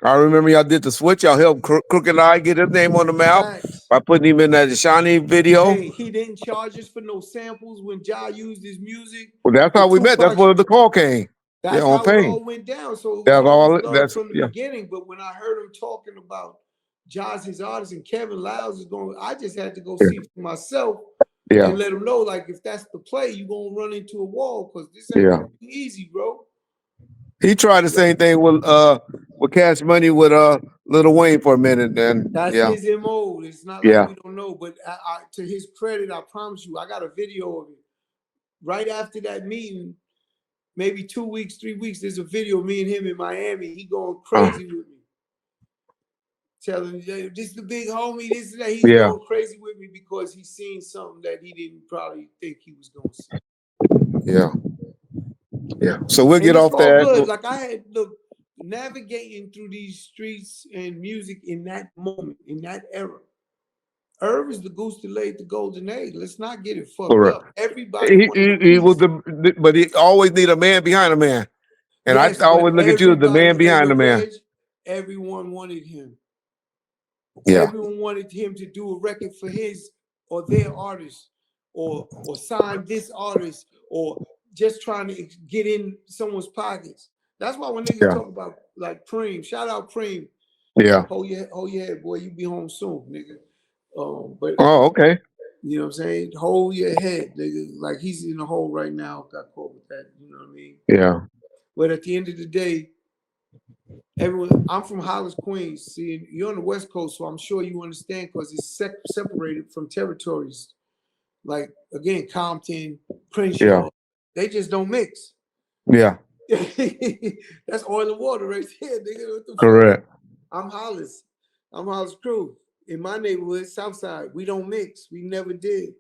I remember y'all did the switch. Y'all helped Crooked Eye get his name on the map by putting him in that Shawnee video. Hey, he didn't charge us for no samples when Ja used his music. Well, that's how we met. That's where the call came. That's how it all went down. So it was always love from the beginning. But when I heard him talking about Ja's his artist and Kevin Lyles is going, I just had to go see for myself and let him know, like, if that's the play, you're gonna run into a wall because this ain't gonna be easy, bro. He tried the same thing with Cash Money with Lil Wayne for a minute. Then that's his MO. It's not like we don't know, but to his credit, I promise you, I got a video of it. Right after that meeting, maybe 2 weeks, 3 weeks, there's a video of me and him in Miami. He going crazy with me. Telling me, this is the big homie, this and that. He's going crazy with me because he's seen something that he didn't probably think he was going to see. Yeah. Yeah. So we'll get off that. Good. Like I had navigating through these streets and music in that moment, in that era. Irv is the goose that laid the golden egg. Let's not get it fucked up. Everybody he was but he always need a man behind a man. And I always look at you as the man behind the man. Everyone wanted him. Yeah. Everyone wanted him to do a record for his or their artist, or sign this artist, or just trying to get in someone's pockets. That's why when niggas talk about like Preem, shout out Preem. Yeah. Oh yeah, boy, you be home soon, nigga. But okay. You know what I'm saying? Hold your head, nigga. Like he's in a hole right now. Got caught with that. You know what I mean? Yeah. But at the end of the day, everyone. I'm from Hollis, Queens. See, you're on the West Coast, so I'm sure you understand because it's separated from territories. Like again, Compton, Crenshaw. Yeah. They just don't mix. Yeah. That's oil and water right there, nigga. What the Correct. fuck? I'm Hollis crew. In my neighborhood, Southside, we don't mix. We never did.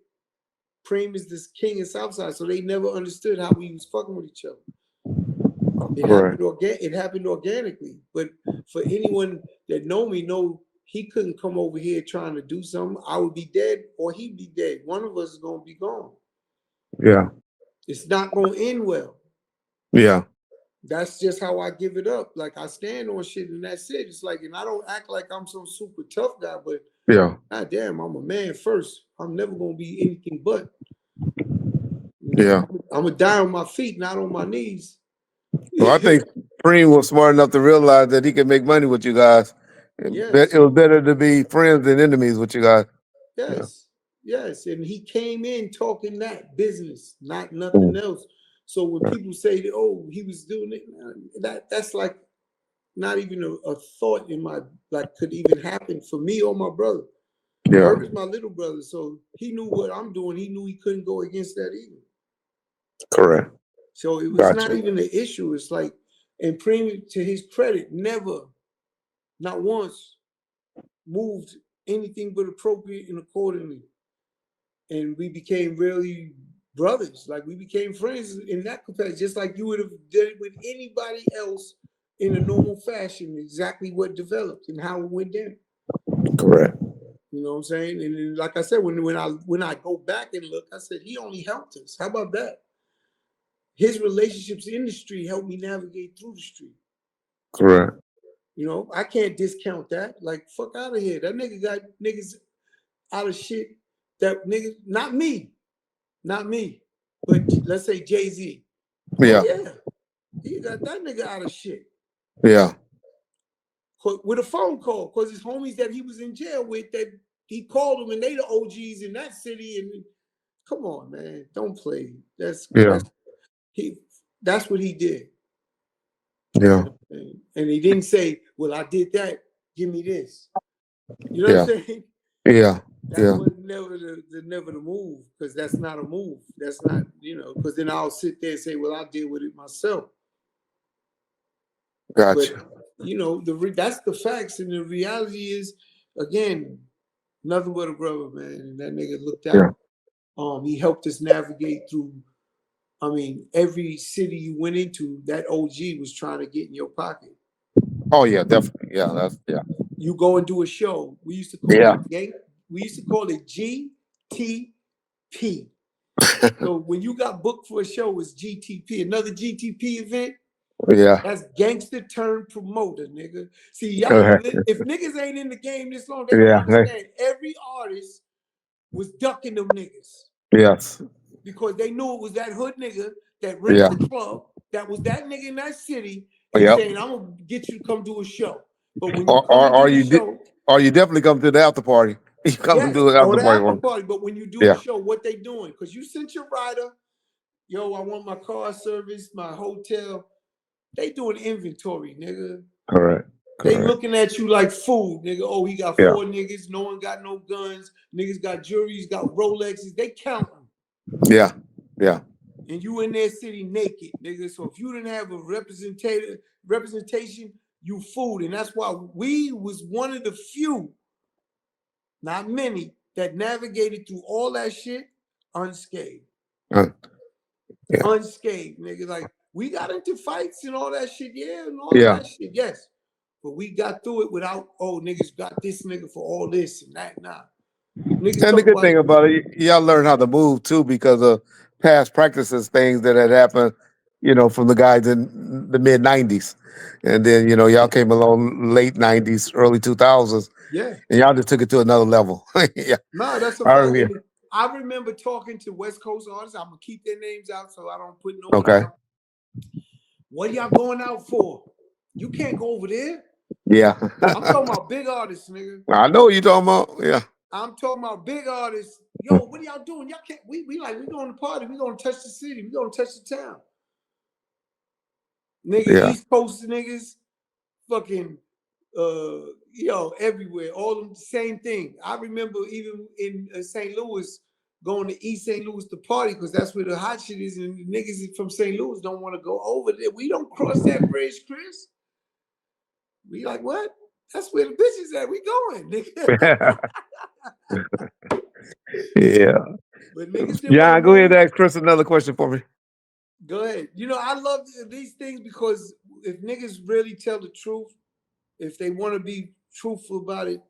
Preem is this king in Southside, so they never understood how we was fucking with each other. It happened organically. But for anyone that know me, he couldn't come over here trying to do something. I would be dead or he'd be dead. One of us is gonna be gone. Yeah. It's not gonna end well. Yeah. That's just how I give it up. Like I stand on shit and that's it. It's like, and I don't act like I'm some super tough guy, but God damn, I'm a man first. I'm never gonna be anything but. Yeah. I'm gonna die on my feet, not on my knees. Well, I think Preem was smart enough to realize that he could make money with you guys. It was better to be friends than enemies with you guys. Yes. And he came in talking that business, not nothing else. So when people say that, oh, he was doing it, that's like not even a thought in my, like, could even happen for me or my brother. Irv is my little brother, so he knew what I'm doing. He knew he couldn't go against that either. Correct. So it was not even an issue. It's like, and Preem, to his credit, never, not once, moved anything but appropriate and accordingly. And we became really brothers. Like we became friends in that capacity, just like you would have done it with anybody else in a normal fashion, exactly what developed and how it went down. Correct. You know what I'm saying? And then, like I said, when I go back and look, I said, he only helped us. How about that? His relationships in the street helped me navigate through the street. Correct. You know, I can't discount that. Like, fuck out of here. That nigga got niggas out of shit that niggas, not me, but let's say Jay-Z. Yeah. Oh yeah, he got that nigga out of shit. Yeah. With a phone call, because his homies that he was in jail with, that he called them, and they the OGs in that city. And come on, man, don't play. That's what he did. Yeah. And he didn't say, "Well, I did that. Give me this." You know what I'm saying? Yeah. That was never the move, because that's not a move. That's not, because then I'll sit there and say, "Well, I deal with it myself." Gotcha. But that's the facts, and the reality is, again, nothing but a brother, man. And that nigga looked out. He helped us navigate through. I mean, every city you went into, that OG was trying to get in your pocket. Oh yeah, definitely. Yeah, You go and do a show. We used to call it GTP. So when you got booked for a show, it was GTP. Another GTP event. Yeah. That's gangster turned promoter, nigga. See, y'all, if niggas ain't in the game this long, they don't understand. Every artist was ducking them niggas. Yes. Because they knew it was that hood nigga that rented the club, that was that nigga in that city, and saying, "I'm gonna get you to come do a show." But when you come and do the show, or you definitely come to the after party. You come and do the after party. But when you do a show, what they doing? Because you sent your rider, yo, I want my car service, my hotel. They doing inventory, nigga. Correct. They looking at you like food, nigga. Oh, he got 4 niggas. No one got no guns. Niggas got jewelries, got Rolexes. They counting. Yeah. Yeah. And you in there sitting naked, nigga. So if you didn't have a representation, you fooled. And that's why we was one of the few, not many, that navigated through all that shit unscathed. Unscathed, nigga. Like, we got into fights and all that shit, and all that shit, yes. But we got through it without, niggas got this nigga for all this and that. Nah. Niggas and the good thing about it, y'all learn how to move too because of past practices, things that had happened, from the guys in the mid '90s, and then y'all came along late '90s, early 2000s, and y'all just took it to another level. No, that's a fact. I remember talking to West Coast artists. I'm gonna keep their names out so I don't put no one out. What are y'all going out for? You can't go over there. Yeah. I'm talking about big artists, nigga. I know what you're talking about. Yeah. I'm talking about big artists. Yo, what are y'all doing? Y'all can't. We going to party. We gonna touch the city. We gonna touch the town. Nigga, East Coast niggas, fucking, everywhere. All them same thing. I remember even in St. Louis, going to East St. Louis to party because that's where the hot shit is, and the niggas from St. Louis don't want to go over there. We don't cross that bridge, Chris. We like, what? That's where the bitches at. We going, nigga. Yeah. But niggas go ahead and ask Chris another question for me. Go ahead. I love these things because if niggas really tell the truth, if they want to be truthful about it,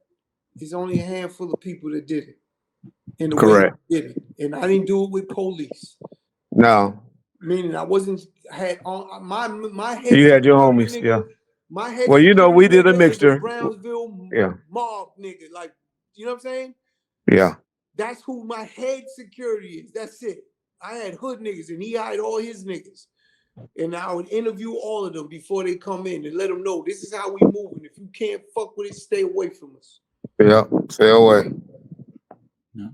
there's only a handful of people that did it. In the way they did it. And I didn't do it with police. No. Meaning I had on my head. You had your homies, nigga, my head. Well, we did a mixture. Brownsville mob nigga. Like, you know what I'm saying? Yeah. That's who my head security is. That's it. I had hood niggas and he hired all his niggas. And I would interview all of them before they come in and let them know this is how we moving. If you can't fuck with it, stay away from us. Yeah, stay away. Yeah.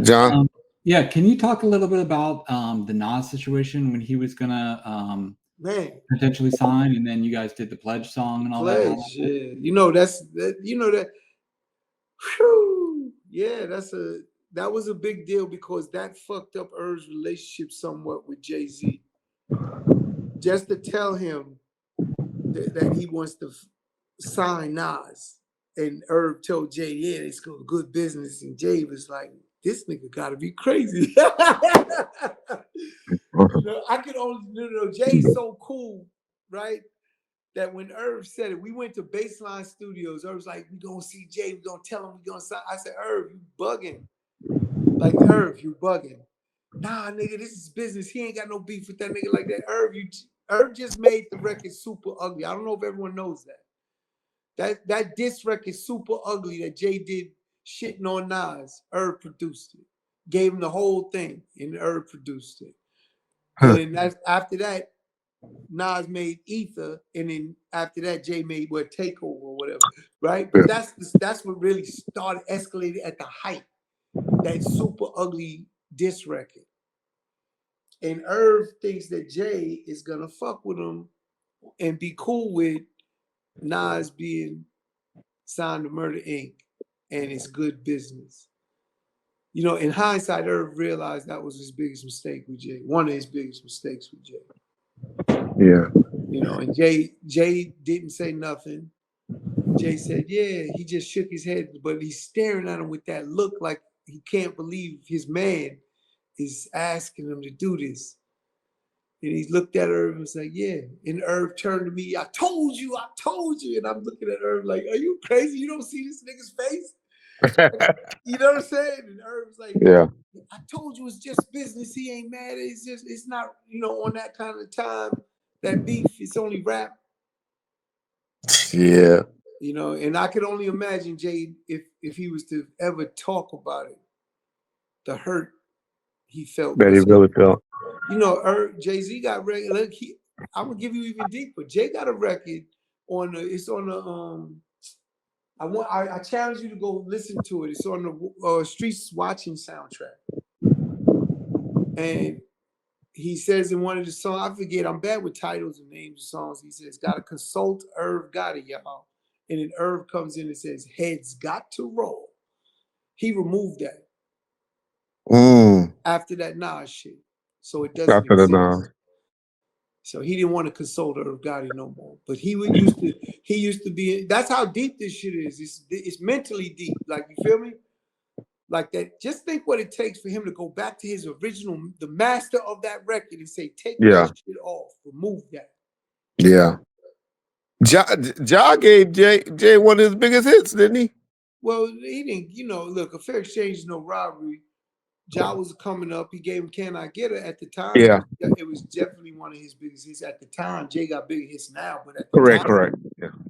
John? Can you talk a little bit about the Nas situation when he was gonna potentially sign, and then you guys did the pledge song and all that? Yeah. Whew, yeah, that was a big deal because that fucked up Irv's relationship somewhat with Jay-Z. Just to tell him that he wants to sign Nas, and Irv told Jay, yeah, it's good business, and Jay was like, this nigga gotta be crazy. I could only, Jay's so cool, right? That when Irv said it, we went to Baseline Studios. Irv's like, we gonna see Jay, we gonna tell him we gonna sign. I said, Irv, you bugging. Like, Irv, you bugging. Nah, nigga, this is business. He ain't got no beef with that nigga like that. Irv just made the record super ugly. I don't know if everyone knows that. That diss record super ugly that Jay did shitting on Nas. Irv produced it, gave him the whole thing, and Irv produced it. And then that's after that, Nas made Ether, and then after that, Jay made Takeover or whatever, right? But that's what really started escalating at the height, that super ugly diss record. And Irv thinks that Jay is gonna fuck with him and be cool with Nas being signed to Murder Inc. and it's good business. You know, in hindsight, Irv realized that was his biggest mistake with Jay. One of his biggest mistakes with Jay. Yeah. You know, and Jay didn't say nothing. Jay said, yeah, he just shook his head, but he's staring at him with that look like he can't believe his man is asking him to do this. And he looked at Irv and was like, yeah. And Irv turned to me, I told you. And I'm looking at Irv like, are you crazy? You don't see this nigga's face? You know what I'm saying? And Irv's like, Yeah. I told you it's just business. He ain't mad. It's not, you know, on that kind of time, that beef, it's only rap. Yeah. You know, and I could only imagine Jay if he was to ever talk about it, the hurt he felt. That he really felt. You know, Jay-Z got record. Look, I'm gonna give you even deeper. Jay got a record on it's on the I challenge you to go listen to it. It's on the Streets Watching soundtrack. And he says in one of the songs, I forget, I'm bad with titles and names of songs. He says, gotta consult Irv Gotti, y'all. And then Irv comes in and says, heads got to roll. He removed that after that Nas shit. So it doesn't After the exist. Nas. So he didn't want to consult Irv Gotti no more. But he used to be, that's how deep this shit is. It's mentally deep. Like, you feel me? Like that. Just think what it takes for him to go back to his original, the master of that record, and say, take that shit off, remove that. Yeah. Ja gave Jay one of his biggest hits, didn't he? Well, he didn't, you know, look, a fair exchange is no robbery. Ja was coming up. He gave him Can I Get It at the time. Yeah. It was definitely one of his biggest hits at the time. Jay got bigger hits now, but at the time, correct.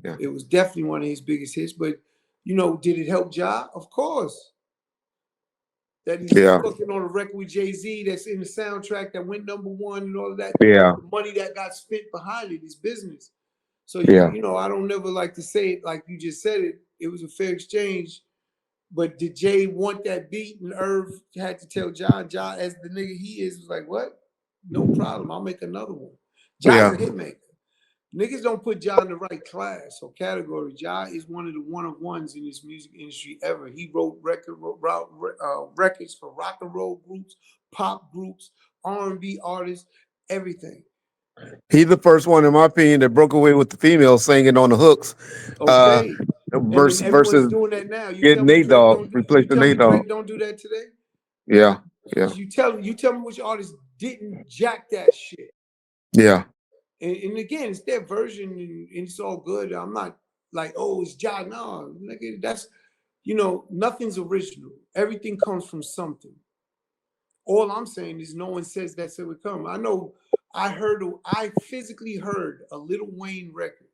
Yeah. It was definitely one of his biggest hits. But, you know, did it help Ja? Of course. That he's fucking on a record with Jay-Z that's in the soundtrack that went #1 and all of that. Yeah. The money that got spent behind it is business. So, you know, I don't never like to say it like you just said it. It was a fair exchange. But did Jay want that beat? And Irv had to tell Ja, as the nigga he is, was like, what? No problem. I'll make another one. Ja's a hitmaker. Niggas don't put Ja in the right class or category. Ja is one of the one-of-ones in this music industry ever. He wrote records for rock and roll groups, pop groups, R&B artists, everything. He's the first one, in my opinion, that broke away with the females singing on the hooks. Okay. Versus doing that now. You getting Nate Dogg, replacing Nate Dogg. Drake don't do that today? Yeah. You tell me which artist didn't jack that shit. Yeah. And again, it's their version and it's all good. I'm not like, oh, it's Ja. No, nigga, that's, you know, nothing's original. Everything comes from something. All I'm saying is no one says that's how it come. I know I physically heard a Lil Wayne record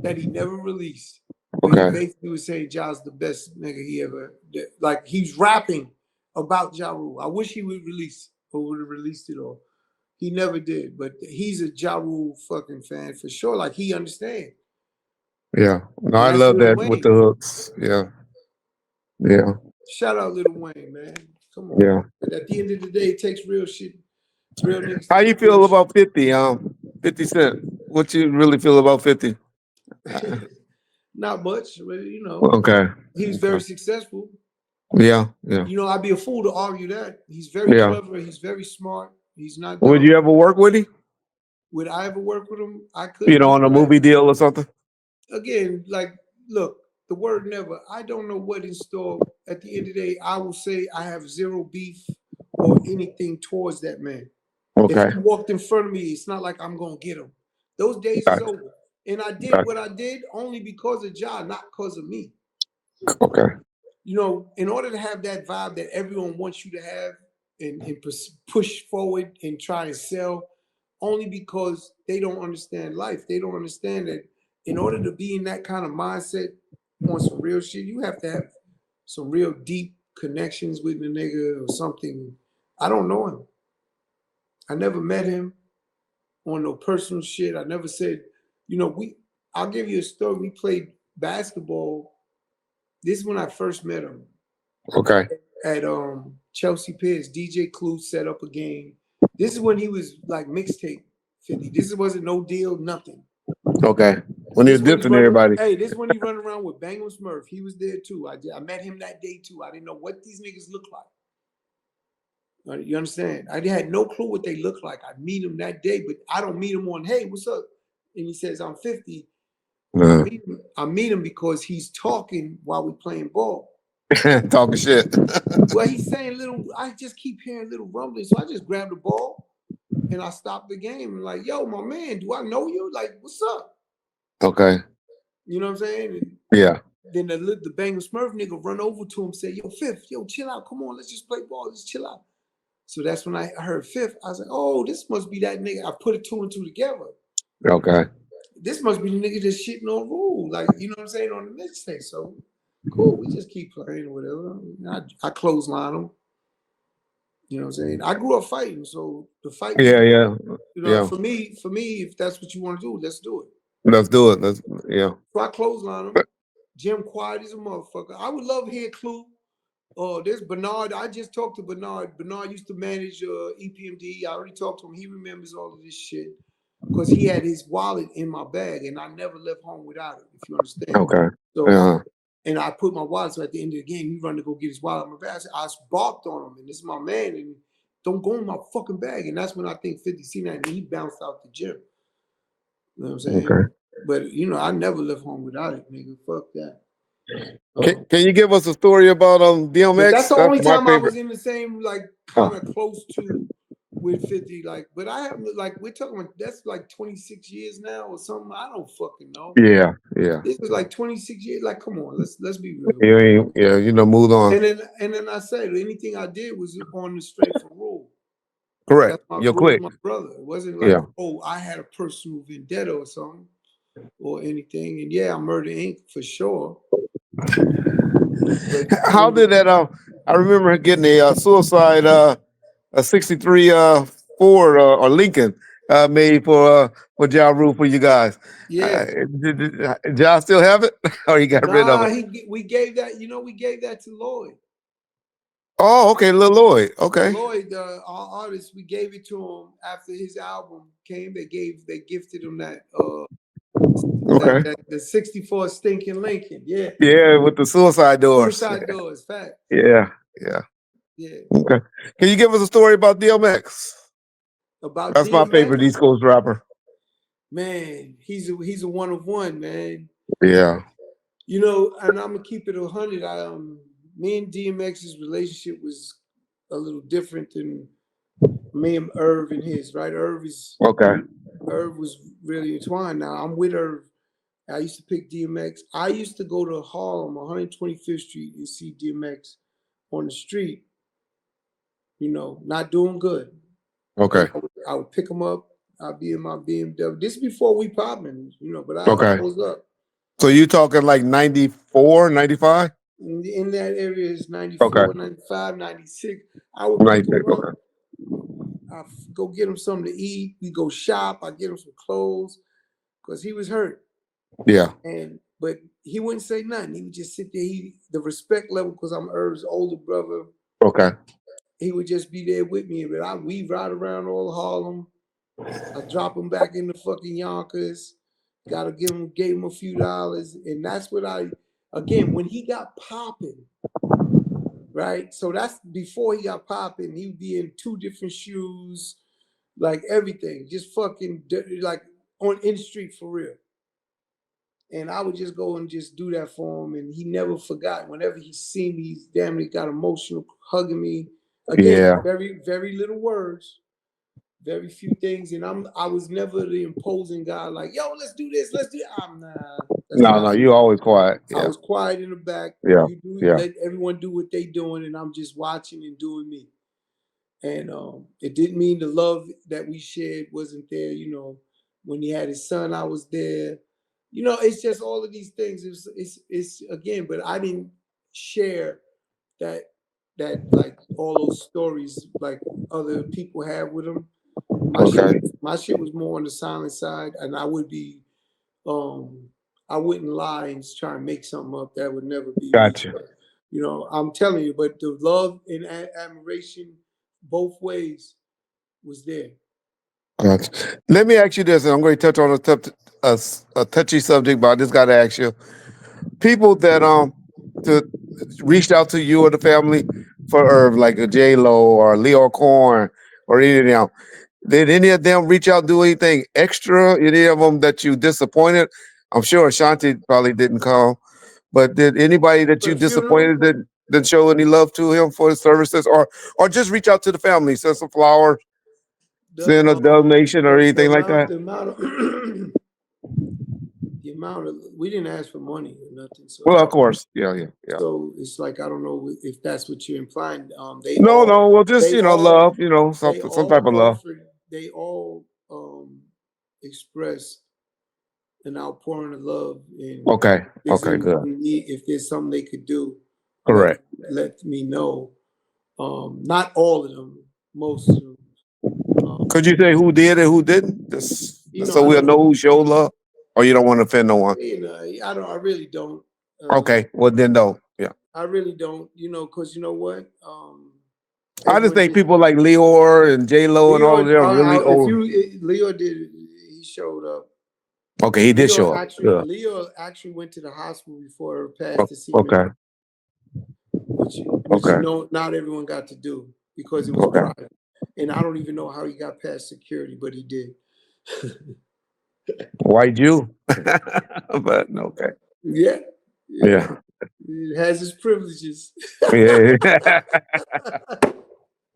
that he never released. But he basically was saying Ja's the best nigga he ever did. Like, he's rapping about Ja Rule. I wish he would release or would have released it all. He never did, but he's a Ja Rule fucking fan for sure. Like, he understands. Yeah. No, I love that with the hooks. Yeah. Yeah. Shout out Lil Wayne, man. Come on. Yeah. But at the end of the day, it takes real shit. Real niggas. How you feel about 50? 50 Cent. What you really feel about 50? Not much, but you know. Okay. He was very successful. Yeah. You know, I'd be a fool to argue that. He's very clever. He's very smart. He's not. Would you ever work with him? Would I ever work with him? I could. You know, on a movie deal or something? Again, like, look, the word never. I don't know what in store. At the end of the day, I will say I have zero beef or anything towards that man. Okay. If he walked in front of me, it's not like I'm going to get him. Those days is over. And I did what I did only because of Ja, not because of me. Okay. You know, in order to have that vibe that everyone wants you to have and push forward and try and sell, only because they don't understand life. They don't understand that in order to be in that kind of mindset on some real shit, you have to have some real deep connections with the nigga or something. I don't know him. I never met him on no personal shit. I never said, I'll give you a story. We played basketball. This is when I first met him. Okay. At Chelsea Piers. DJ Clue set up a game. This is when he was like mixtape 50. This wasn't no deal, nothing. Okay. When he was dissing everybody. Hey, this is when he running around with Bangles Smurf. He was there too. I met him that day too. I didn't know what these niggas look like. You understand? I had no clue what they look like. I meet him that day, but I don't meet him on, hey, what's up? And he says, I'm 50. I meet him because he's talking while we playing ball. Talking shit. Well, he's saying I just keep hearing little rumbling. So I just grabbed the ball and I stopped the game and like, yo, my man, do I know you? Like, what's up? Okay. You know what I'm saying? And yeah. Then the Bangor Smurf nigga run over to him and say, yo, Fifth, yo, chill out. Come on, let's just play ball. Let's chill out. So that's when I heard Fifth. I was like, oh, this must be that nigga. I put it 2 and 2 together. Okay. This must be the nigga just shitting on Rule. Like, you know what I'm saying, on the mixtape. So cool, we just keep playing or whatever. I clothesline him. You know what I'm saying? I grew up fighting, so the fight. For me, if that's what you want to do, let's do it. Let's do it. So I clothesline him. Jim quiet as a motherfucker. I would love to hear Clue. There's Bernard. I just talked to Bernard. Bernard used to manage EPMD. I already talked to him. He remembers all of this shit because he had his wallet in my bag, and I never left home without it. If you understand. Okay. So. And I put my wallet, so at the end of the game, he run to go get his wallet in my bag. I barked on him, and this is my man, and don't go in my fucking bag. And that's when I think 50 seen that, and he bounced out the gym. You know what I'm saying? Okay. But, I never left home without it, nigga. Fuck that. Can you give us a story about DMX? That's the only time I was in the same, like, kind of close to with 50. Like, but I have, like, we're talking about, that's like 26 years now or something. I don't fucking know. Yeah. This was like 26 years. Like, come on, let's be real. Move on. And then I said anything I did was on the straight for Rule. Correct. You're quick. My brother. It wasn't like, I had a personal vendetta or something or anything. And yeah, I Murder Inc. for sure. But, how did that? I remember getting a suicide, a '63 Ford or Lincoln made for Ja Rule for you guys. Yeah. Did y'all still have it, or you got rid of it? We gave that. We gave that to Lloyd. Oh, okay, Lil Lloyd. Okay. Lloyd, our artist, we gave it to him after his album came. They gifted him that. Okay. The '64 Stinking Lincoln. Yeah. Yeah, with the suicide doors. Suicide doors. Fact. Yeah. Okay. Can you give us a story about DMX? That's my favorite East Coast rapper. Man, he's a one of one, man. Yeah. And I'm gonna keep it 100. Me and DMX's relationship was a little different than me and Irv and his, right? Irv was really entwined. Now I'm with Irv. I used to pick DMX. I used to go to Harlem, 125th Street, and see DMX on the street. Not doing good. Okay. I would pick him up. I'd be in my BMW. This is before we popping, but I was up. So you talking like 94, 95? In that area is 94, 95, 96. I would pick him up. I go get him something to eat. We go shop. I get him some clothes because he was hurt. Yeah. But he wouldn't say nothing. He would just sit there. The respect level, because I'm Irv's older brother. Okay. He would just be there with me. But we ride around all Harlem. I drop him back in the fucking Yonkers. Gave him a few dollars. And that's what again, when he got popping, right? So that's before he got popping. He would be in 2 different shoes, like everything, just fucking like in the street for real. And I would just go and just do that for him. And he never forgot. Whenever he seen me, he damn near got emotional, hugging me. Again, very, very little words, very few things. And I was never the imposing guy like, yo, let's do this, let's do that. I'm No, you always quiet. Yeah. I was quiet in the back. Yeah. Let everyone do what they doing, and I'm just watching and doing me. And it didn't mean the love that we shared wasn't there. When he had his son, I was there. It's just all of these things. It's again, but I didn't share that like all those stories like other people have with him. Okay. My shit was more on the silent side, and I would be I wouldn't lie and try and make something up. That would never be me. Gotcha. But, you know, I'm telling you, but the love and admiration both ways was there. Gotcha. Let me ask you this, and I'm going to touch on a touchy subject, but I just got to ask you: people that to reached out to you or the family for Irv, like a J Lo or Leo Corn or any of them. Did any of them reach out, do anything extra? Any of them that you disappointed? I'm sure Ashanti probably didn't call, but did anybody that For you the funeral, disappointed that didn't show any love to him for his services, or just reach out to the family, send some flowers, send a donation or anything like that? the amount of the amount of we didn't ask for money or nothing, so Well, of that course, yeah. so it's like I don't know if that's what you're implying. No, no, well, just They all love, they some type all of love. offered they all expressed an outpouring of love, and Okay, there's okay, good, anything if there's something they could do, let correct. let me know. Not all of them, most of them. Could you say who did and who didn't? Just so I we'll don't. know who showed love, or you don't want to offend no one. I don't. I really don't. Okay, well then no, yeah. I really don't. Because you know what? I just Everyone think did. people like Leor and J Lo and all of Leo, them really if over. you Leo did, he showed up. Okay, he did show up. Good. Leo actually went to the hospital before her passed to see me, Okay, which okay, not everyone got to do because it was okay. private, and I don't even know how he got past security, but he did. White Jew, but okay. Yeah, yeah, Yeah, it has its privileges. yeah,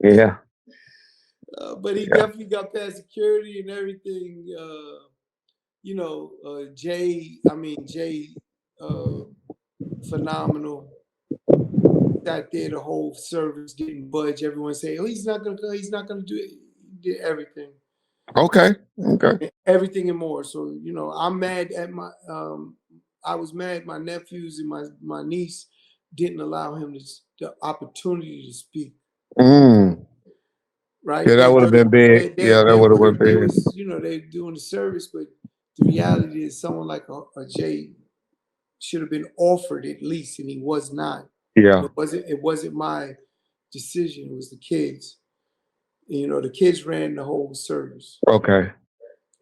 yeah. But he Yeah. definitely got past security and everything. Jay, phenomenal. Sat there the whole service, didn't budge. Everyone say, "Oh, he's not gonna go. He's not gonna do it." He did everything, Okay, okay. everything and more. So I'm mad at my. I was mad. My nephews and my niece didn't allow him the opportunity to speak. Mm. Right? Yeah, that would have been big. Yeah, that would have been They big. was they're doing the service, but the reality is someone like a Jay should have been offered at least, and he was not. And Yeah. it wasn't my decision. It was the kids. The kids ran the whole service. Okay.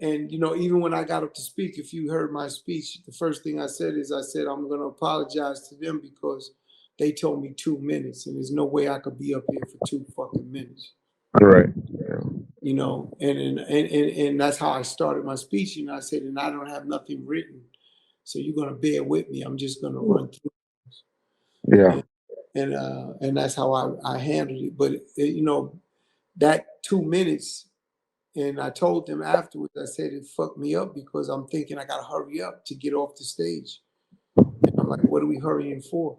And even when I got up to speak, if you heard my speech, the first thing I said is I'm going to apologize to them because they told me 2 minutes, and there's no way I could be up here for 2 fucking minutes. Correct. Yeah. And that's how I started my speech. I said, and I don't have nothing written, so you're gonna bear with me. I'm just gonna run through. Yeah. And that's how I handled it. But that 2 minutes, and I told them afterwards. I said it fucked me up because I'm thinking I gotta hurry up to get off the stage. And I'm like, what are we hurrying for?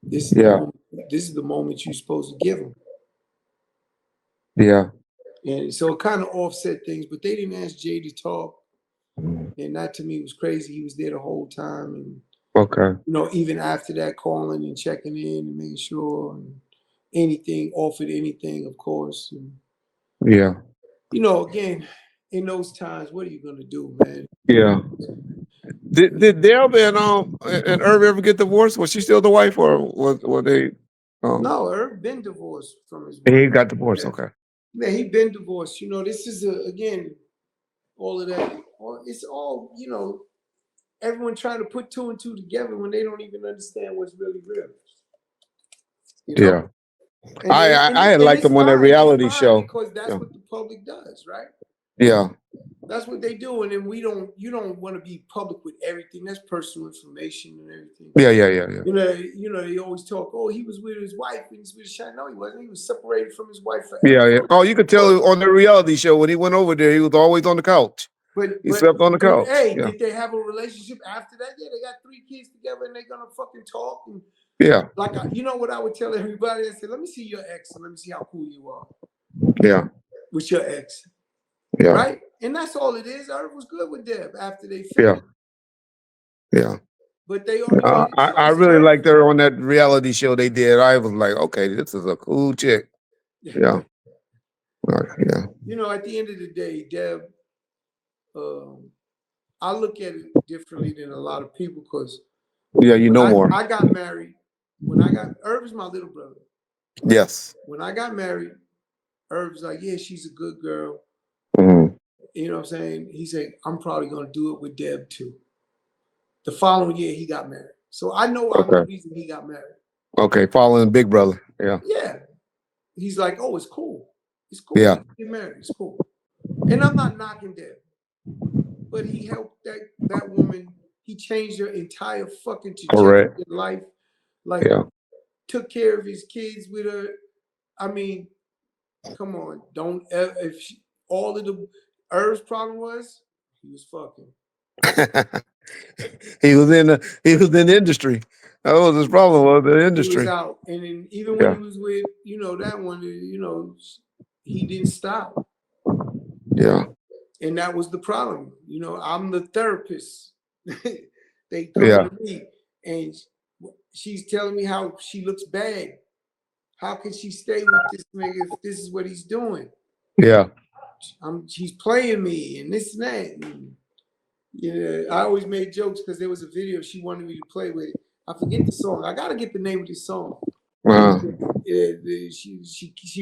This is the Yeah. moment. This is the moment you're supposed to give them. Yeah. And so it kind of offset things, but they didn't ask Jay to talk. And that to me was crazy. He was there the whole time. And, Okay. even after that, calling and checking in and making sure and offered anything, of course. And, Yeah. again, in those times, what are you going to do, man? Yeah. Did Deb and Irv ever get divorced? Was she still the wife, or were they? No, Herb been divorced from his He wife. got divorced. Yeah. Okay. Man, he been divorced. This is, again, all of that. It's all, everyone trying to put 2 and 2 together when they don't even understand what's really real. Yeah. And, I had and liked it's him on that fine. It's reality fine show. because that's Yeah. what the public does, right? Yeah. That's what they do, and then you don't want to be public with everything. That's personal information and everything. Yeah. They always talk. Oh, he was with his wife and he's with Shine. No, he wasn't. He was separated from his wife forever. Yeah. Oh, you could tell on the reality show when he went over there, he was always on the couch. He slept on the couch. Hey, Yeah. did they have a relationship after that? Yeah, they got 3 kids together, and they're gonna fucking talk. And Yeah. like, you know what I would tell everybody? I said, let me see your ex, and let me see how cool you are Yeah. with your ex. Yeah. Right? And that's all it is. Irv was good with Deb after they Yeah. finished. Yeah. But they are. I mean, I it's really liked Earth. her on that reality show they did. I was like, okay, this is a cool chick. Yeah. Yeah. You know, at the end of the day, Deb, I look at it differently than a lot of people because Yeah, you know more. I got married, when I got Irv is my little brother. Yes. When I got married, Irv's like, yeah, she's a good girl. Mm-hmm. You know what I'm saying? He said, I'm probably gonna do it with Deb too. The following year, he got married. So I know I'm the Okay. reason he got married. Okay. Following Big Brother. Yeah. Yeah. He's like, oh, it's cool. It's cool. Yeah. Get married. It's cool. And I'm not knocking Deb, but he helped that woman. He changed her entire fucking trajectory Correct. of life. Like, Yeah. took care of his kids with her. I mean, come on. Don't if she, all of the Irv's problem was he was fucking. He was in the industry. That was his problem, was the He was industry. out, and then even when Yeah. he was with that one, he didn't stop, Yeah. and that was the problem. I'm the therapist. They come Yeah. to me, and she's telling me how she looks bad. How can she stay with this nigga if this is what he's doing? Yeah. She's playing me and this and that. And, I always made jokes because there was a video she wanted me to play with. I forget the song. I gotta get the name of this song. She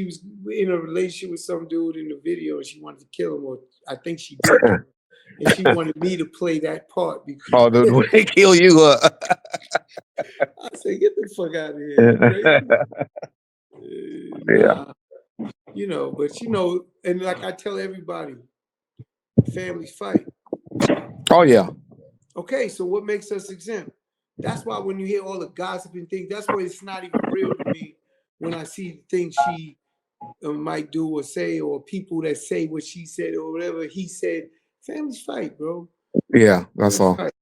was in a relationship with some dude in the video, and she wanted to kill him, or I think she did. And she wanted me to play that part because Oh, the way kill you. I said, "Get the fuck out of here, you crazy?" Yeah. Nah, but and like I tell everybody, families fight. Oh yeah. Okay, so what makes us exempt? That's why when you hear all the gossiping things, that's why it's not even real to me when I see things she might do or say, or people that say what she said or whatever he said. Families fight, bro. Yeah, that's all. Fight.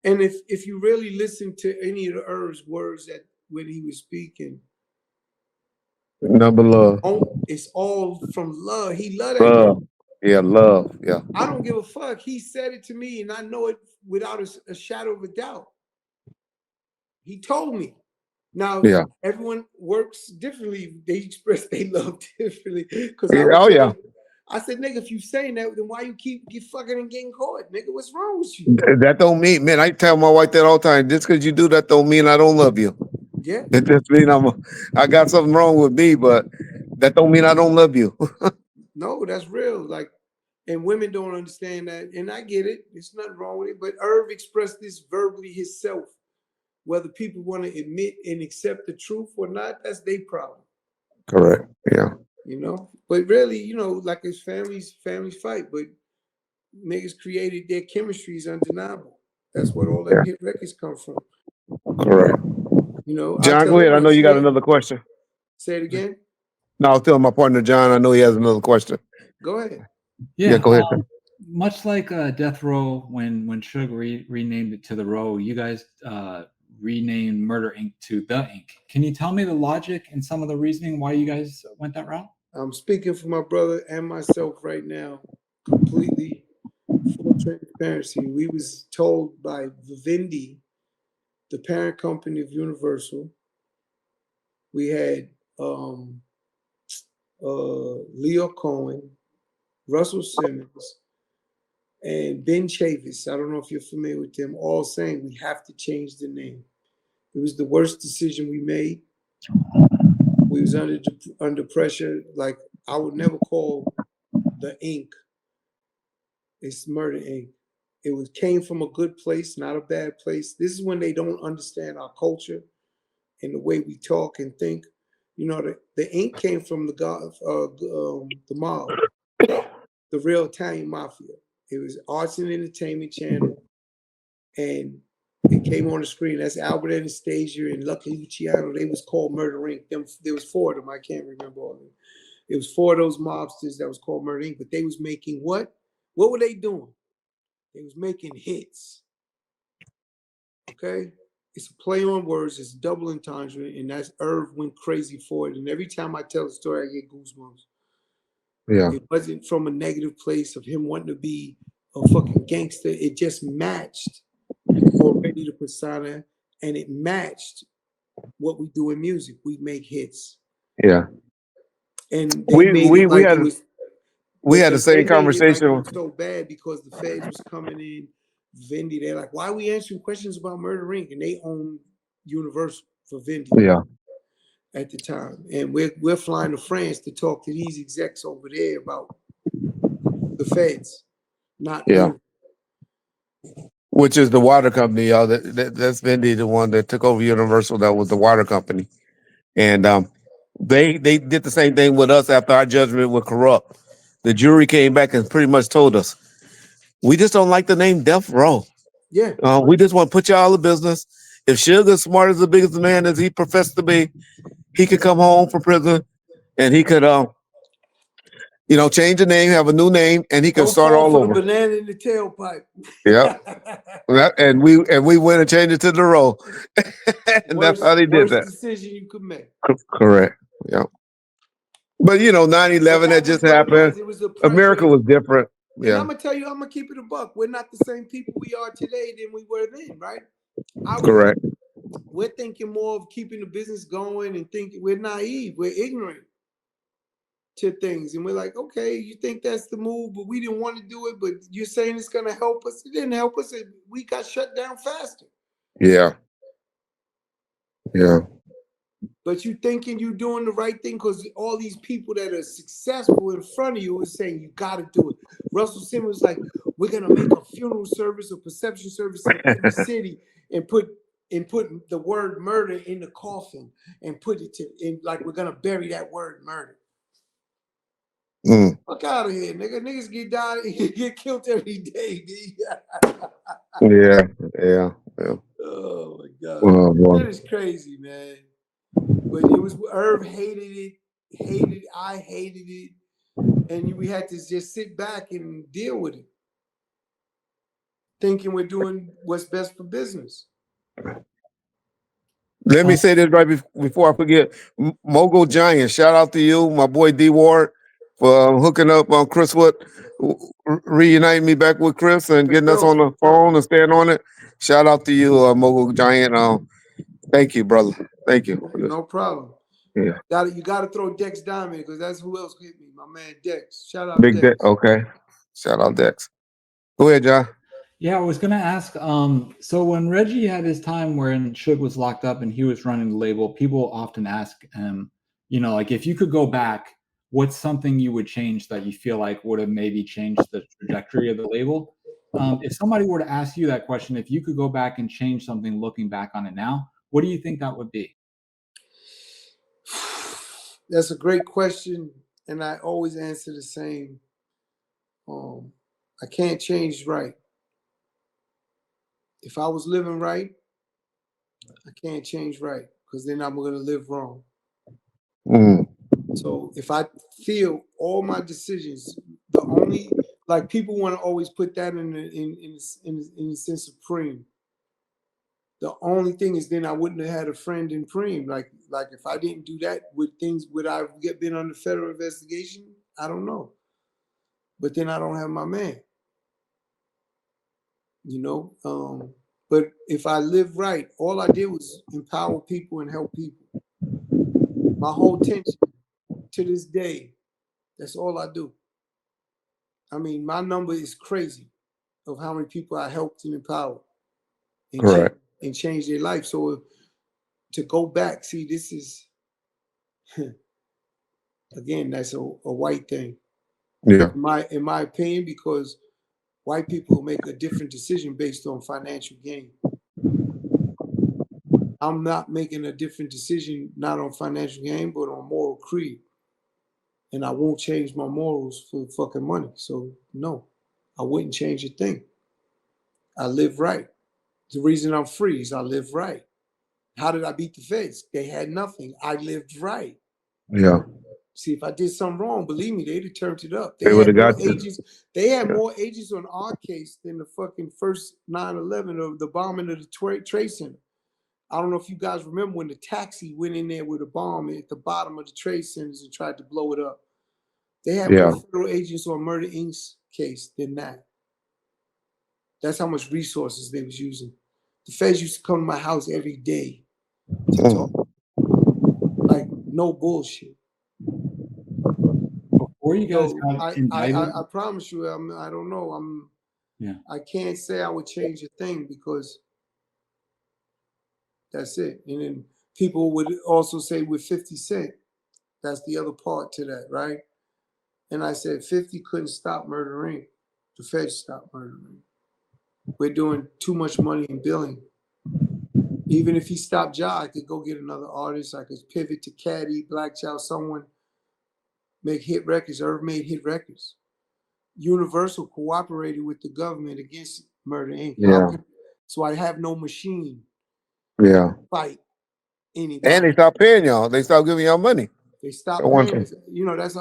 And if you really listen to any of the Irv's words that when he was speaking, number love. It's all from love. He loved that Love. girl. Yeah, love. Yeah. I don't give a fuck. He said it to me, and I know it without a shadow of a doubt. He told me. Now, Yeah. everyone works differently. They express their love differently. Because I said, nigga, if you saying that, then why you keep fucking and getting caught? Nigga, what's wrong with you? That don't mean, man, I tell my wife that all the time. Just because you do that don't mean I don't love you. Yeah. It just mean I got something wrong with me, but that don't mean I don't love you. No, that's real. Like, and women don't understand that. And I get it. There's nothing wrong with it. But Irv expressed this verbally himself. Whether people want to admit and accept the truth or not, that's their problem. Correct. Yeah. But really, like his families fight, but niggas created their chemistry is undeniable. That's what all them hit records come from. Correct. John, go ahead. I know you got another question. Say it again. No, I was telling my partner John, I know he has another question. Go ahead. Yeah, go ahead. Much like Death Row, when Suge renamed it to The Row, you guys renamed Murder Inc. to The Inc. Can you tell me the logic and some of the reasoning why you guys went that route? I'm speaking for my brother and myself right now, completely full transparency. We was told by Vivendi, the parent company of Universal. We had Leo Cohen, Russell Simmons, and Ben Chavis. I don't know if you're familiar with them, all saying we have to change the name. It was the worst decision we made. We was under pressure. Like, I would never call the Inc. It's Murder Inc. It came from a good place, not a bad place. This is when they don't understand our culture and the way we talk and think. The Inc. came from the mob, the real Italian mafia. It was Arts and Entertainment Channel, and it came on the screen. That's Albert Anastasia and Lucky Luciano. They was called Murder Inc. There was 4 of them. I can't remember all of them. It was 4 of those mobsters that was called Murder Inc. But they was making what? What were they doing? They was making hits. Okay? It's a play on words. It's double entendre. And that's Irv went crazy for it. And every time I tell the story, I get goosebumps. Yeah. It wasn't from a negative place of him wanting to be a fucking gangster. It just matched already the persona, and it matched what we do in music. We make hits, Yeah. and they made it like it was. We had the But they same made it like it conversation. was so bad because the feds was coming in. Vindy, they're like, "Why are we answering questions about Murder Inc.?" And they own Universal for Vindy Yeah. at the time, and we're flying to France to talk to these execs over there about the feds, not Yeah. Vindy. Which is the water company, y'all. That's Vindy, the one that took over Universal. That was the water company, and they did the same thing with us after our judgment was corrupt. The jury came back and pretty much told us we just don't like the name Death Row. Yeah, We just want to put y'all out of business. If Suge's smart as the biggest man as he professed to be, he could come home from prison and he could, change the name, have a new name, and he could don't start fall all for the over. banana in the tailpipe. Yep. And we went and changed it to the Row. And that's how they did Worst that. decision you could make. Correct. Yeah. But 9/11 But that that just was what it happened. was. It was the America pressure. was different. And Yeah. I'm gonna tell you, I'm gonna keep it a buck. We're not the same people we are today than we were then, right? Correct. We're thinking more of keeping the business going and thinking we're naive, we're ignorant to things. And we're like, okay, you think that's the move, but we didn't want to do it, but you're saying it's gonna help us. It didn't help us. We got shut down faster. Yeah. Yeah. But you thinking you're doing the right thing because all these people that are successful in front of you is saying you got to do it. Russell Simmons was like, we're gonna make a funeral service or perception service in every city and put the word murder in the coffin and put it in like we're gonna bury that word murder. Fuck out of here, nigga. Niggas get killed every day, Yeah. Yeah. Oh my god, Well, that is crazy, man. But it was Irv hated it, I hated it, and we had to just sit back and deal with it, thinking we're doing what's best for business. let me say this right before I forget. Mogul Giant, shout out to you, my boy D Ward, for hooking up on Chris Wood, reuniting me back with Chris and getting us on the phone and staying on it. Shout out to you, Mogul Giant. Thank you, brother. Thank you. No problem. Yeah. You got to throw Dex Diamond because that's who else hit me. My man Dex. Shout out Big Dex. Dex. Okay. Shout out Dex. Go ahead, John. Yeah, I was gonna ask. So when Reggie had his time when Suge was locked up and he was running the label, people often ask him, like if you could go back, what's something you would change that you feel like would have maybe changed the trajectory of the label? If somebody were to ask you that question, if you could go back and change something looking back on it now, what do you think that would be? That's a great question, and I always answer the same. I can't change right. If I was living right, I can't change right because then I'm going to live wrong. So if I feel all my decisions, the only like people want to always put that in the sense of Preem. The only thing is then I wouldn't have had a friend in Preem. Like if I didn't do that, would I get been under federal investigation? I don't know. But then I don't have my man. But if I live right, all I did was empower people and help people. My whole intention to this day, that's all I do. I mean, my number is crazy of how many people I helped and empowered and change their life. So to go back, see, this is again, that's a white thing. Yeah. In my opinion, because white people make a different decision based on financial gain. I'm not making a different decision, not on financial gain, but on moral creed. And I won't change my morals for fucking money. So no, I wouldn't change a thing. I live right. The reason I'm free is I live right. How did I beat the feds? They had nothing. I lived right. Yeah. See, if I did something wrong, believe me, they'd have turned it up. They would have got agents. They had more agents on our case than the fucking first 9/11 of the bombing of the Trade Center. I don't know if you guys remember when the taxi went in there with a bomb at the bottom of the Trade Centers and tried to blow it up. They had more federal agents on Murder Inc.'s case than that. That's how much resources they was using. The feds used to come to my house every day to talk. Like, no bullshit. Before you guys So got indicted, I promise you, I don't know. yeah. I can't say I would change a thing because that's it. And then people would also say with 50 Cent, that's the other part to that, right? And I said 50 couldn't stop Murder Inc. The feds stopped Murder Inc. We're doing too much money in billing. Even if he stopped Ja, I could go get another artist. I could pivot to Caddy, Black Child, someone, make hit records. Irv made hit records. Universal cooperated with the government against Murder Inc. Yeah. So I have no machine Yeah. to fight And anybody. they stopped paying y'all. They stopped giving y'all money. They At stopped one paying. time. You know, that's a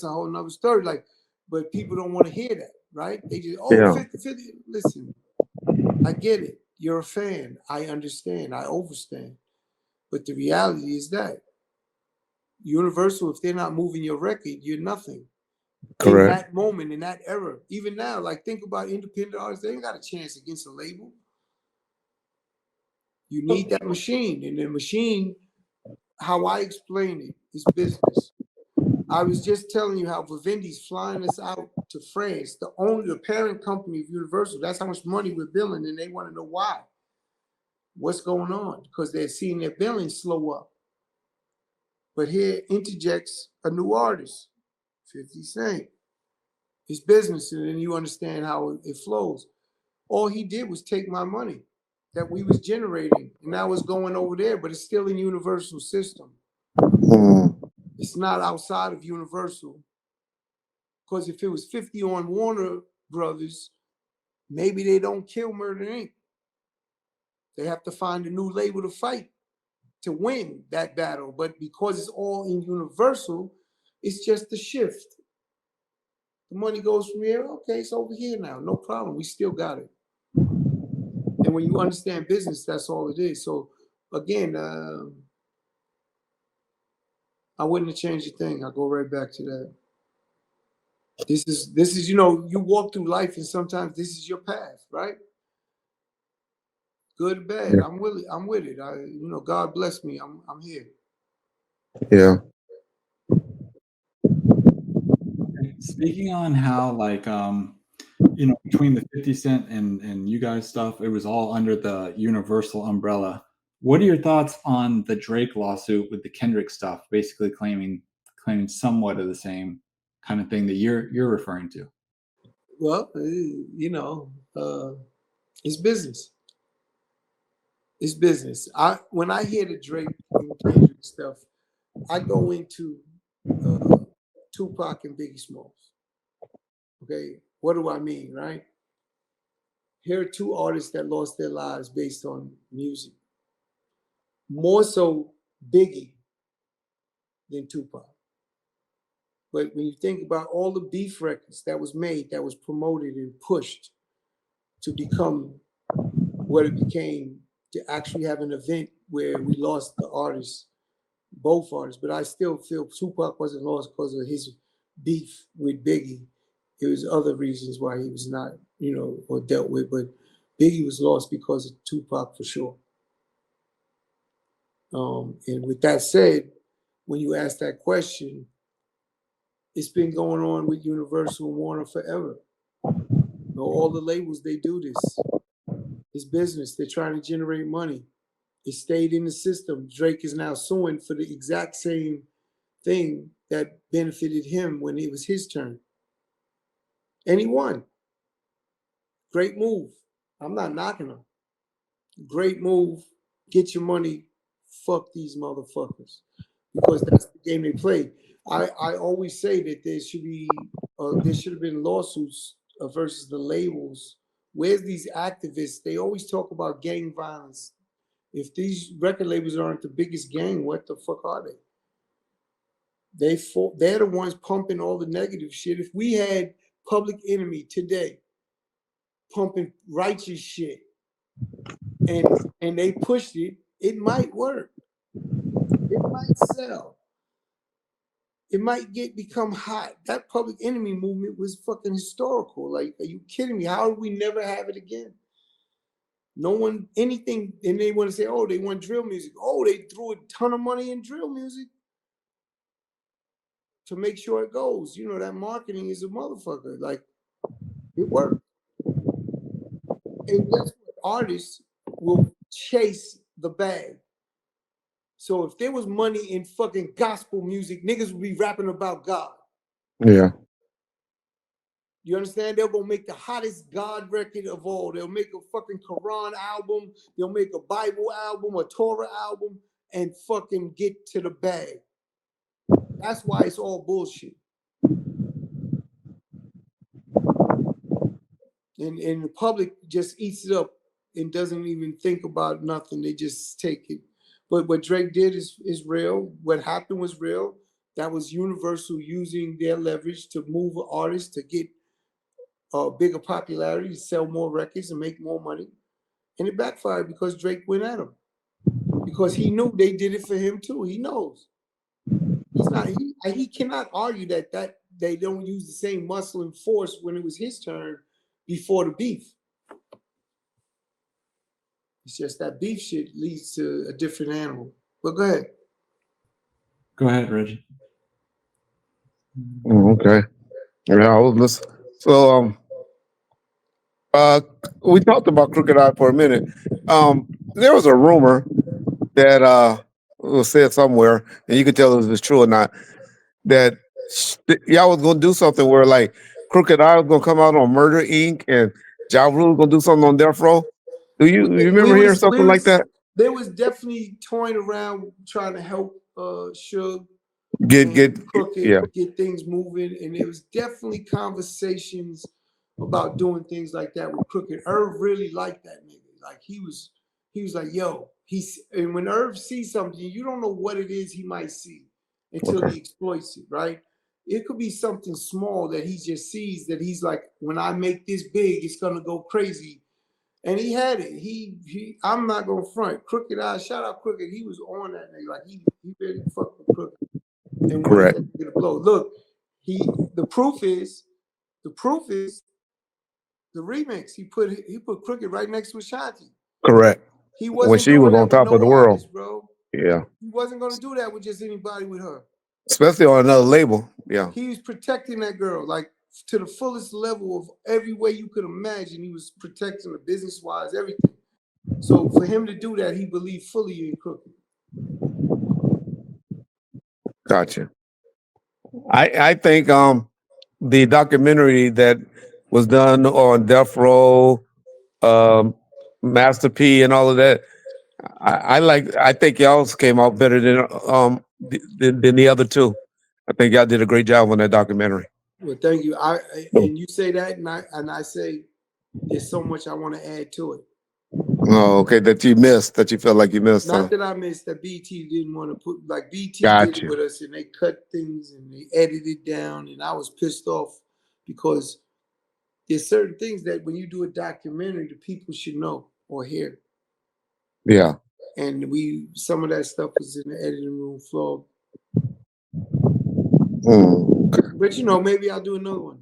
whole nother story. Like, but people don't want to hear that, right? They just, Yeah. 50. Listen, I get it. You're a fan. I understand. I overstand. But the reality is that Universal, if they're not moving your record, you're nothing. In Correct. that moment, in that era, even now, like think about independent artists, they ain't got a chance against a label. You need that machine. And the machine, how I explain it, is business. I was just telling you how Vivendi's flying us out to France, the parent company of Universal. That's how much money we're billing, and they want to know why. What's going on? Because they're seeing their billing slow up. But here interjects a new artist, 50 Cent. It's business, and then you understand how it flows. All he did was take my money that we was generating, and that was going over there, but it's still in Universal system. It's not outside of Universal. Because if it was 50 on Warner Brothers, maybe they don't kill Murder Inc. They have to find a new label to fight to win that battle. But because it's all in Universal, it's just a shift. The money goes from here. Okay, it's over here now. No problem. We still got it. And when you understand business, that's all it is. So again, I wouldn't have changed a thing. I'll go right back to that. This is, you walk through life and sometimes this is your path, right? Good or bad. Yeah. I'm with it. God bless me. I'm here. Yeah. Speaking on how between the 50 Cent and you guys stuff, it was all under the Universal umbrella. What are your thoughts on the Drake lawsuit with the Kendrick stuff, basically claiming somewhat of the same kind of thing that you're referring to? Well, it's business. It's business. When I hear the Drake and Kendrick stuff, I go into Tupac and Biggie Smalls. Okay, what do I mean, right? Here are two artists that lost their lives based on music. More so Biggie than Tupac. But when you think about all the beef records that was made, that was promoted and pushed to become what it became, to actually have an event where we lost the artists, both artists, but I still feel Tupac wasn't lost because of his beef with Biggie. It was other reasons why he was not, or dealt with, but Biggie was lost because of Tupac for sure. And with that said, when you ask that question, it's been going on with Universal and Warner forever. All the labels, they do this. It's business. They're trying to generate money. It stayed in the system. Drake is now suing for the exact same thing that benefited him when it was his turn. And he won. Great move. I'm not knocking him. Great move. Get your money. Fuck these motherfuckers. Because that's the game they play. I always say that there should have been lawsuits versus the labels. Where's these activists? They always talk about gang violence. If these record labels aren't the biggest gang, what the fuck are they? They're the ones pumping all the negative shit. If we had Public Enemy today pumping righteous shit and they pushed it, it might work. It might sell. It might become hot. That Public Enemy movement was fucking historical. Like, are you kidding me? How do we never have it again? No one, anything, and they want to say, oh, they want drill music. Oh, they threw a ton of money in drill music to make sure it goes. You know, that marketing is a motherfucker. Like, it worked. And guess what? Artists will chase the bag. So if there was money in fucking gospel music, niggas would be rapping about God. Yeah. You understand? They're gonna make the hottest God record of all. They'll make a fucking Quran album. They'll make a Bible album, a Torah album, and fucking get to the bag. That's why it's all bullshit. And the public just eats it up and doesn't even think about nothing. They just take it. But what Drake did is real. What happened was real. That was Universal using their leverage to move artists to get bigger popularity, to sell more records and make more money. And it backfired because Drake went at him. Because he knew they did it for him too. He knows. He cannot argue that they don't use the same muscle and force when it was his turn before the beef. It's just that beef shit leads to a different animal. But go ahead. Go ahead, Reggie. Okay. Yeah, I was listening. So we talked about Crooked Eye for a minute. There was a rumor that was said somewhere, and you could tell if it's true or not, that y'all was gonna do something where like Crooked Eye was gonna come out on Murder Inc. and Ja Rule was gonna do something on Death Row. Do you remember hearing something like that? There was definitely toying around trying to help Suge Get Crooked yeah. get things moving, and there was definitely conversations about doing things like that with Crooked. Irv really liked that nigga. Like he was like, yo, and when Irv sees something, you don't know what it is he might see until he exploits it, right? It could be something small that he just sees that he's like, when I make this big, it's gonna go crazy. And he had it. I'm not gonna front. Crooked Eye, shout out Crooked. He was on that nigga. Like he really fucked with Crooked and wanted that nigga to blow. Look, the proof is the remix. He put Crooked right next to Ashanti. Correct. He wasn't when she doing was that on with top no of the world. artist, bro. Yeah. He wasn't gonna do that with just anybody with her. Especially on another label. Yeah. He was protecting that girl, like to the fullest level of every way you could imagine. He was protecting her business-wise, everything. So for him to do that, he believed fully in Crooked. Gotcha. I think the documentary that was done on Death Row, Master P, and all of that, I think y'all's came out better than the other two. I think y'all did a great job on that documentary. Well, thank you. And you say that, and I say there's so much I want to add to it. Oh, okay. That you missed. That you felt like you missed. Not that I missed. That BT didn't want to put, like BT Gotcha. did it with us, and they cut things and they edited down, and I was pissed off because there's certain things that when you do a documentary, the people should know or hear. Yeah. And some of that stuff was in the editing room floor. But you know, maybe I'll do another one.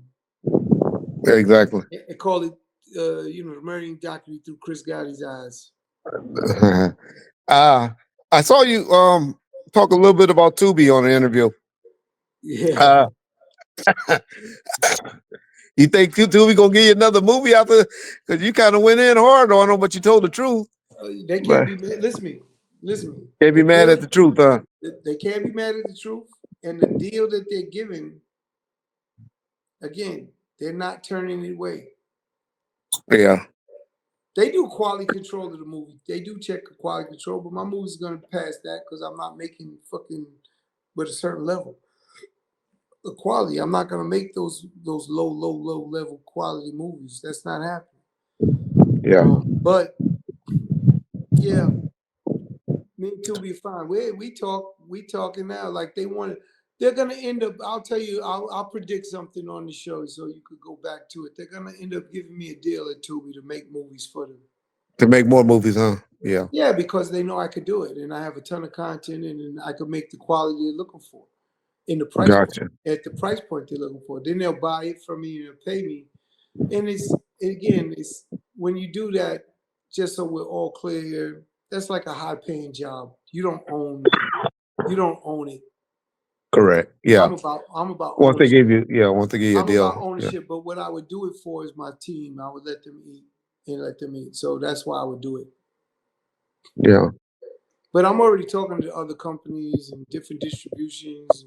Exactly. I call it, the murdering documentary through Chris Gotti's eyes. I saw you talk a little bit about Tubi on the interview. Yeah. You think Tubi gonna give you another movie after? Because you kind of went in hard on them, but you told the truth. They can't be mad. Listen to me. Can't be mad at the truth, huh? They can't be mad at the truth. And the deal that they're giving, again, they're not turning it away. Yeah. They do quality control of the movie. They do check quality control, but my movie's gonna pass that because I'm not making fucking with a certain level of quality. I'm not gonna make those low level quality movies. That's not happening. Yeah. But yeah, me and Tubi fine. We talking now. Like they're gonna end up. I'll tell you. I'll predict something on the show so you could go back to it. They're gonna end up giving me a deal at Tubi to make movies for them. To make more movies, huh? Yeah. Yeah, because they know I could do it, and I have a ton of content, and I could make the quality they're looking for in the price Gotcha. point, at the price point they're looking for. Then they'll buy it from me and pay me. And it's when you do that, just so we're all clear here, that's like a high-paying job. You don't own it. Correct. Yeah. I'm about Once they ownership. give you a I'm about deal. ownership, but what I would do it for is my team. I would let them eat and let them eat. So that's why I would do it. Yeah. But I'm already talking to other companies and different distributions,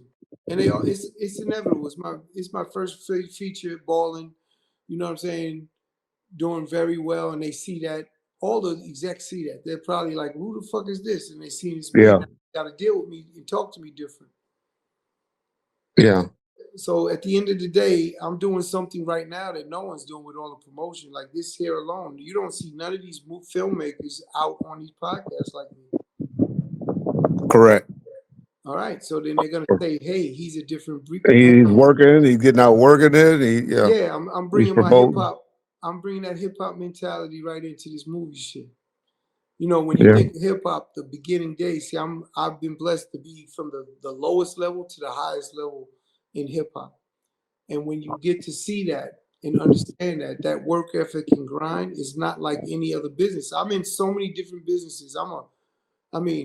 and they all it's inevitable. It's my first feature balling. You know what I'm saying? Doing very well, and they see that. All the execs see that. They're probably like, "Who the fuck is this?" And they see it's me. Yeah. Got to deal with me and talk to me different. Yeah. So at the end of the day, I'm doing something right now that no one's doing with all the promotion. Like this here alone, you don't see none of these filmmakers out on these podcasts like me. Correct. All right, so then they're gonna say, "Hey, he's a different breed." He's working. He's getting out working it. Yeah, I'm bringing my hip hop. I'm bringing that hip hop mentality right into this movie shit. You know, when you think of hip hop, the beginning days. See, I've been blessed to be from the lowest level to the highest level in hip hop. And when you get to see that and understand that work ethic and grind is not like any other business. I'm in so many different businesses.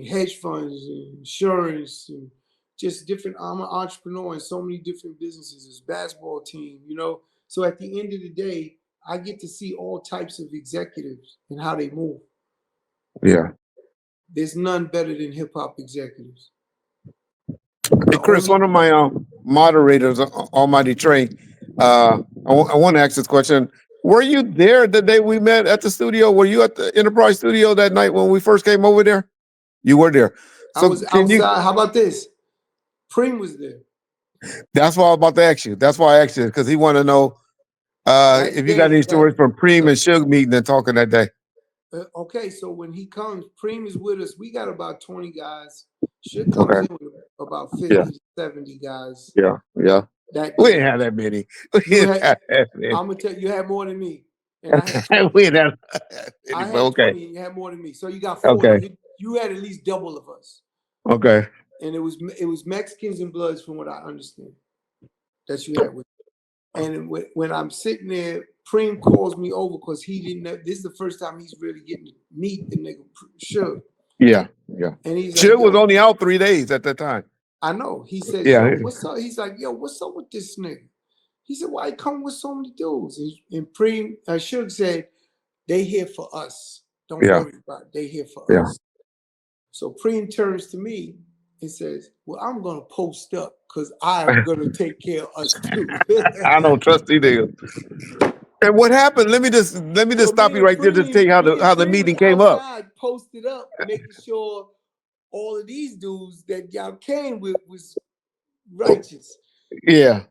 Hedge funds, and insurance, and just different. I'm an entrepreneur in so many different businesses. It's basketball team, you know. So at the end of the day, I get to see all types of executives and how they move. Yeah. There's none better than hip hop executives. Hey, Chris, one of my moderators, Almighty Trey, I want to ask this question. Were you there the day we met at the studio? Were you at the Enterprise studio that night when we first came over there? You were there. So I was outside. How about this? Preem was there. That's why I was about to ask you. That's why I asked you, because he wanted to know if you got any stories from Preem and Suge meeting and talking that day. Okay, so when he comes, Preem is with us. We got about 20 guys. Suge comes in with about 50 to 70 guys. Yeah. That we didn't have that many. I'm gonna tell you, you had more than me. And I had 20. We didn't have I had 20 and you had more than me. So you got 40. Okay. You had at least double of us. Okay. And it was Mexicans and Bloods, from what I understand, that you had with you. And when I'm sitting there, Preem calls me over because he didn't know. This is the first time he's really getting to meet the nigga Suge. Yeah. And he's Suge like, was only out 3 days at that time. I know. He said, "Yo, what's up?" He's like, "Yo, what's up with this nigga?" He said, "Why he come with so many dudes?" And Preem, Suge said, "They here for us. Don't worry about it. They here for us." So Preem turns to me and says, "Well, I'm gonna post up because I'm gonna take care of us too." I don't trust these niggas. And what happened? Let me just stop you right there to tell you how the meeting came up. Posted up, making sure all of these dudes that y'all came with was righteous. Yeah.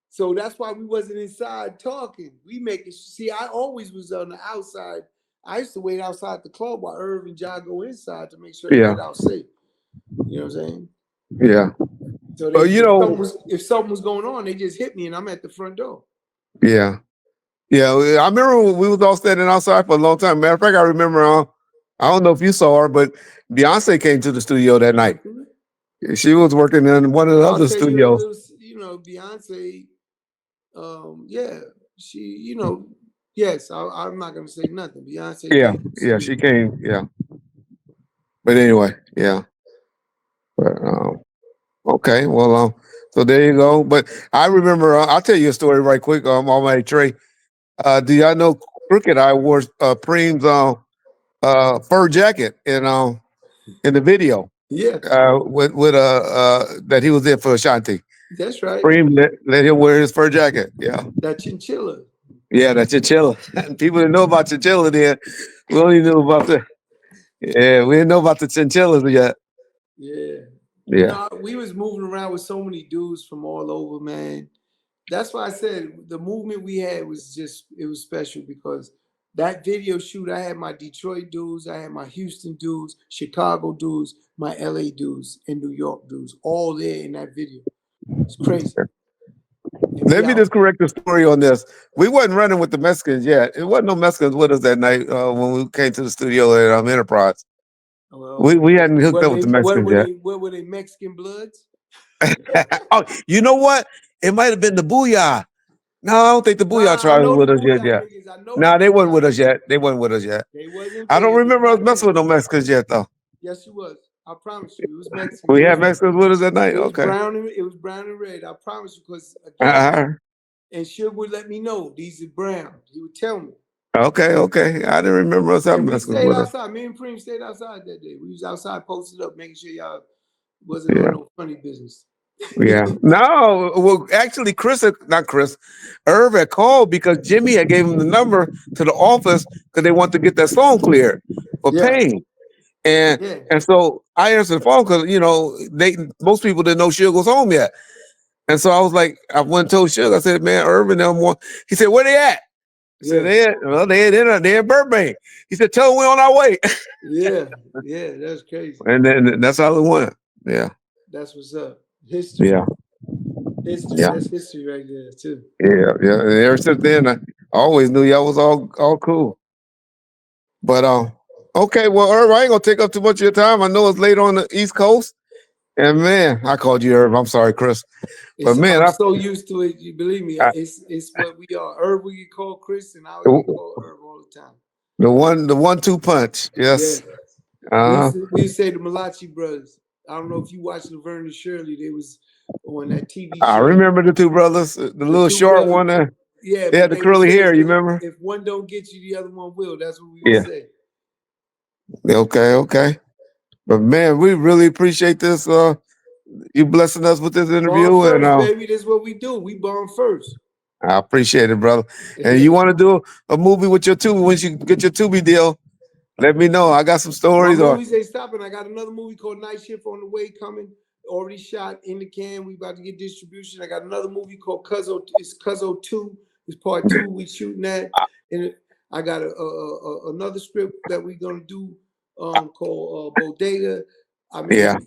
So that's why we wasn't inside talking. We making see. I always was on the outside. I used to wait outside the club while Irv and John go inside to make sure they get out safe. You know what I'm saying? Yeah. So if something was going on, they just hit me and I'm at the front door. Yeah. Yeah. I remember we was all standing outside for a long time. Matter of fact, I remember, I don't know if you saw her, but Beyonce came to the studio that night. She was working in one of the other studios. Beyonce, she, yes, I'm not going to say nothing. Beyonce came. She came, But anyway, But, okay, well, so there you go. But I remember, I'll tell you a story right quick. Almighty Trey. Do y'all know Crooked Eye wore Preem's fur jacket in the video? Yeah. With that he was in for Ashanti. That's right. Preem let him wear his fur jacket. Yeah. That chinchilla. Yeah, that chinchilla. People didn't know about chinchilla then. We only knew about we didn't know about the chinchillas yet. Yeah. We was moving around with so many dudes from all over, man. That's why I said the movement we had was it was special because that video shoot, I had my Detroit dudes, I had my Houston dudes, Chicago dudes, my LA dudes, and New York dudes, all there in that video. It's crazy. Let me just correct the story on this. We wasn't running with the Mexicans yet. It wasn't no Mexicans with us that night when we came to the studio at Enterprise. Well, we hadn't hooked up with the Mexicans yet. What were they, Mexican Bloods? Oh, you know what? It might have been the Booyah. No, I don't think the Booyah Nah, I Tribe was know the with us yet. Booyah niggas. I know Nah, the they wasn't with Booyah us niggas. yet. They wasn't with us yet. They wasn't I don't there, but remember us not messing with them. no Mexicans yet, though. Yes, you was. I promise you, it was Mexican. We had Mexicans with us that night. It was Okay. brown and it was brown and red. I promise you, because again, Uh-huh. and Suge would let me know these are brown. He would tell me. Okay. I didn't remember us having And we Mexicans stayed with us. outside. Me and Preem stayed outside that day. We was outside posted up, making sure y'all wasn't Yeah. on no funny business. Yeah. No, well, actually, not Chris, Irv had called because Jimmy had gave him the number to the office because they want to get that song cleared for Yeah. Pain. And Yeah. and so I answered the phone because most people didn't know Suge was home yet. And so I was like, I went and told Suge, I said, man, Irv and them want. He said, where they at? I said, they in Burbank. He said, tell them we're on our way. Yeah. That's crazy. And then that's how it went. Yeah. That's what's up. History. Yeah. History. Yeah. That's history right there too. Yeah. And ever since then, I always knew y'all was all cool. But okay, well, Irv, I ain't gonna take up too much of your time. I know it's late on the East Coast. And man, I called you Irv. I'm sorry, Chris. But man, I'm so used to it. You believe me? It's what we are. Irv we get called Chris, and I would get called Irv all the time. the 1-2 punch. Yes. Yeah. We used to say the Malachi brothers. I don't know if you watched Laverne and Shirley. They was on that TV show. I remember the two brothers, the little short one. Yeah, they had the curly hair. You remember? If one don't get you, the other one will. That's what we would say. Okay. But man, we really appreciate this. You blessing us with this interview. Born first, baby. That's what we do. We born first. I appreciate it, brother. And you want to do a movie with your Tubi once you get your Tubi deal? Let me know. I got some stories. My movies ain't stopping. I got another movie called Night Shift on the way coming. Already shot in the can. We about to get distribution. I got another movie called Cuzzo. It's Cuzzo 2. It's part 2. We shooting that. And I got another script that we're gonna do called Bodega. I mean,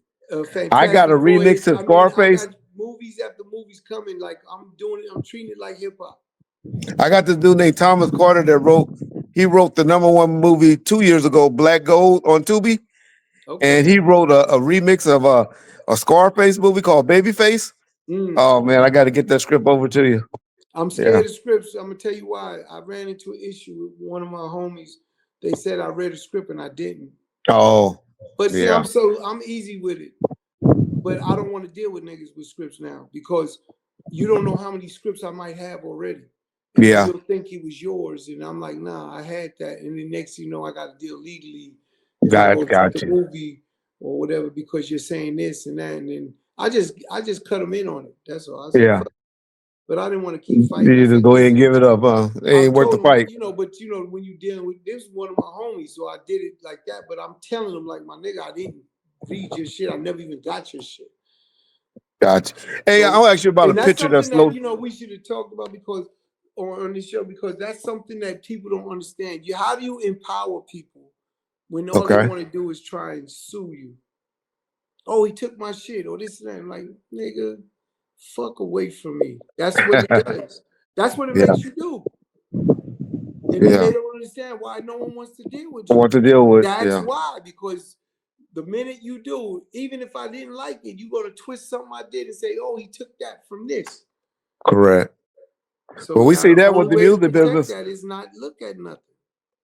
I got a remix of Scarface. I got movies after movies coming. Like I'm treating it like hip hop. I got this dude named Thomas Carter that wrote the #1 movie 2 years ago, Black Gold, on Tubi. Okay. And he wrote a remix of a Scarface movie called Babyface. Oh man, I got to get that script over to you. I'm scared of scripts. I'm gonna tell you why. I ran into an issue with one of my homies. They said I read a script and I didn't. Oh. But see, I'm easy with it. But I don't want to deal with niggas with scripts now because you don't know how many scripts I might have already. And you'll think it was yours. And I'm like, nah, I had that. And then next thing you know, I got to deal legally. If I go to the movie or whatever because you're saying this and that. And then I just cut them in on it. That's all. I said, but I didn't want to keep fighting. You just go ahead and give it up, huh? It ain't worth the fight. But when you dealing with this is one of my homies, so I did it like that. But I'm telling them, like, my nigga, I didn't read your shit. I never even got your shit. Gotcha. Hey, I'll ask you about a picture that's low. We should have talked about on this show because that's something that people don't understand. How do you empower people when all they want to do is try and sue you? Oh, he took my shit or this and that. I'm like, nigga, fuck away from me. That's what it does. That's what it makes you do. And then they don't understand why no one wants to deal with you. That's why, because the minute you do, even if I didn't like it, you're going to twist something I did and say, oh, he took that from this. Correct. So well, we see that with the music business. That is not look at nothing.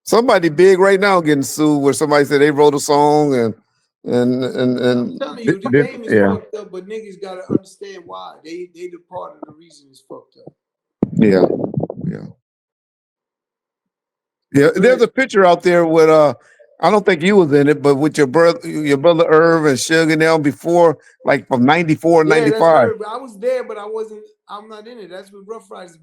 Somebody big right now getting sued where somebody said they wrote a song and I'm telling you, the game is fucked up, but niggas got to understand why. They the part of the reason it's fucked up. Yeah. There's a picture out there with I don't think you was in it, but with your brother Irv and Suge and them before, like from 94, 95. I was there, but I'm not in it. That's with Rough Riders.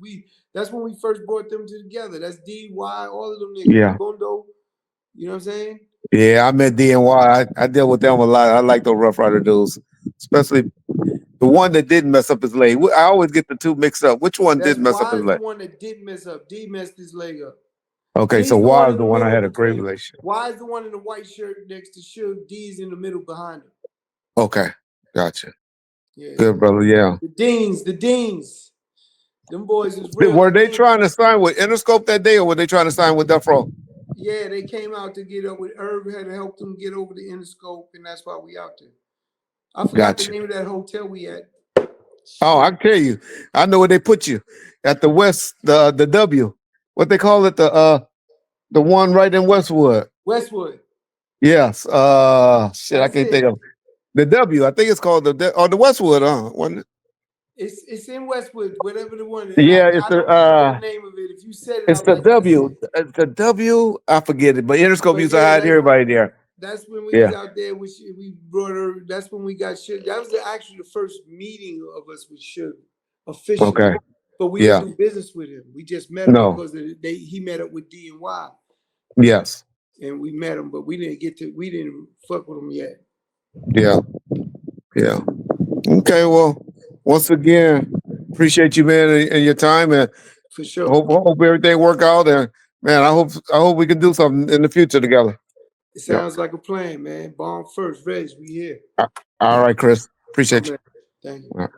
That's when we first brought them together. That's DY, all of them niggas. Yeah. Bondo, you know what I'm saying? Yeah, I met DNY. I deal with them a lot. I like those Rough Rider dudes, especially the one that didn't mess up his leg. I always get the two mixed up. Which one did mess up his leg? The one that did mess up. D messed his leg up. Okay, so Y is the one I had a great relationship. Y is the one in the white shirt next to Suge. D is in the middle behind him. Okay, gotcha. Yeah. Good, brother. Yeah. The Deans. Them boys is real. Were they trying to sign with Interscope that day, or were they trying to sign with Death Row? Yeah, they came out to get up with Irv, had to help them get over the Interscope, and that's why we out there. I forgot the name of that hotel we at. Oh, I can tell you. I know where they put you. At the West, the W. What they call it, the one right in Westwood. Westwood. Yes. Shit, I That's can't think it. of the W. I think it's called the Westwood, wasn't it? It's in Westwood, whatever the one. Yeah, it's I don't remember the the name of it. If you said it, it's I'll the like to say W. it. The W, I forget it, but Interscope But used to yeah, hide everybody there. that's when we was Yeah. out there. We brought her. That's when we got Suge. That was actually the first meeting of us with Suge officially. Okay. But we Yeah. didn't do business with him. We just met him No. because he met up with D and Y, Yes. and we met him. But we didn't fuck with him yet. Yeah. Yeah. Okay. Well, once again, appreciate you, man, and your time, and For sure. hope everything work out. And man, I hope we can do something in the future together. It Yeah. sounds like a plan, man. Bomb first, Reg. We here. All right, Chris. Appreciate you. Thank you. All right.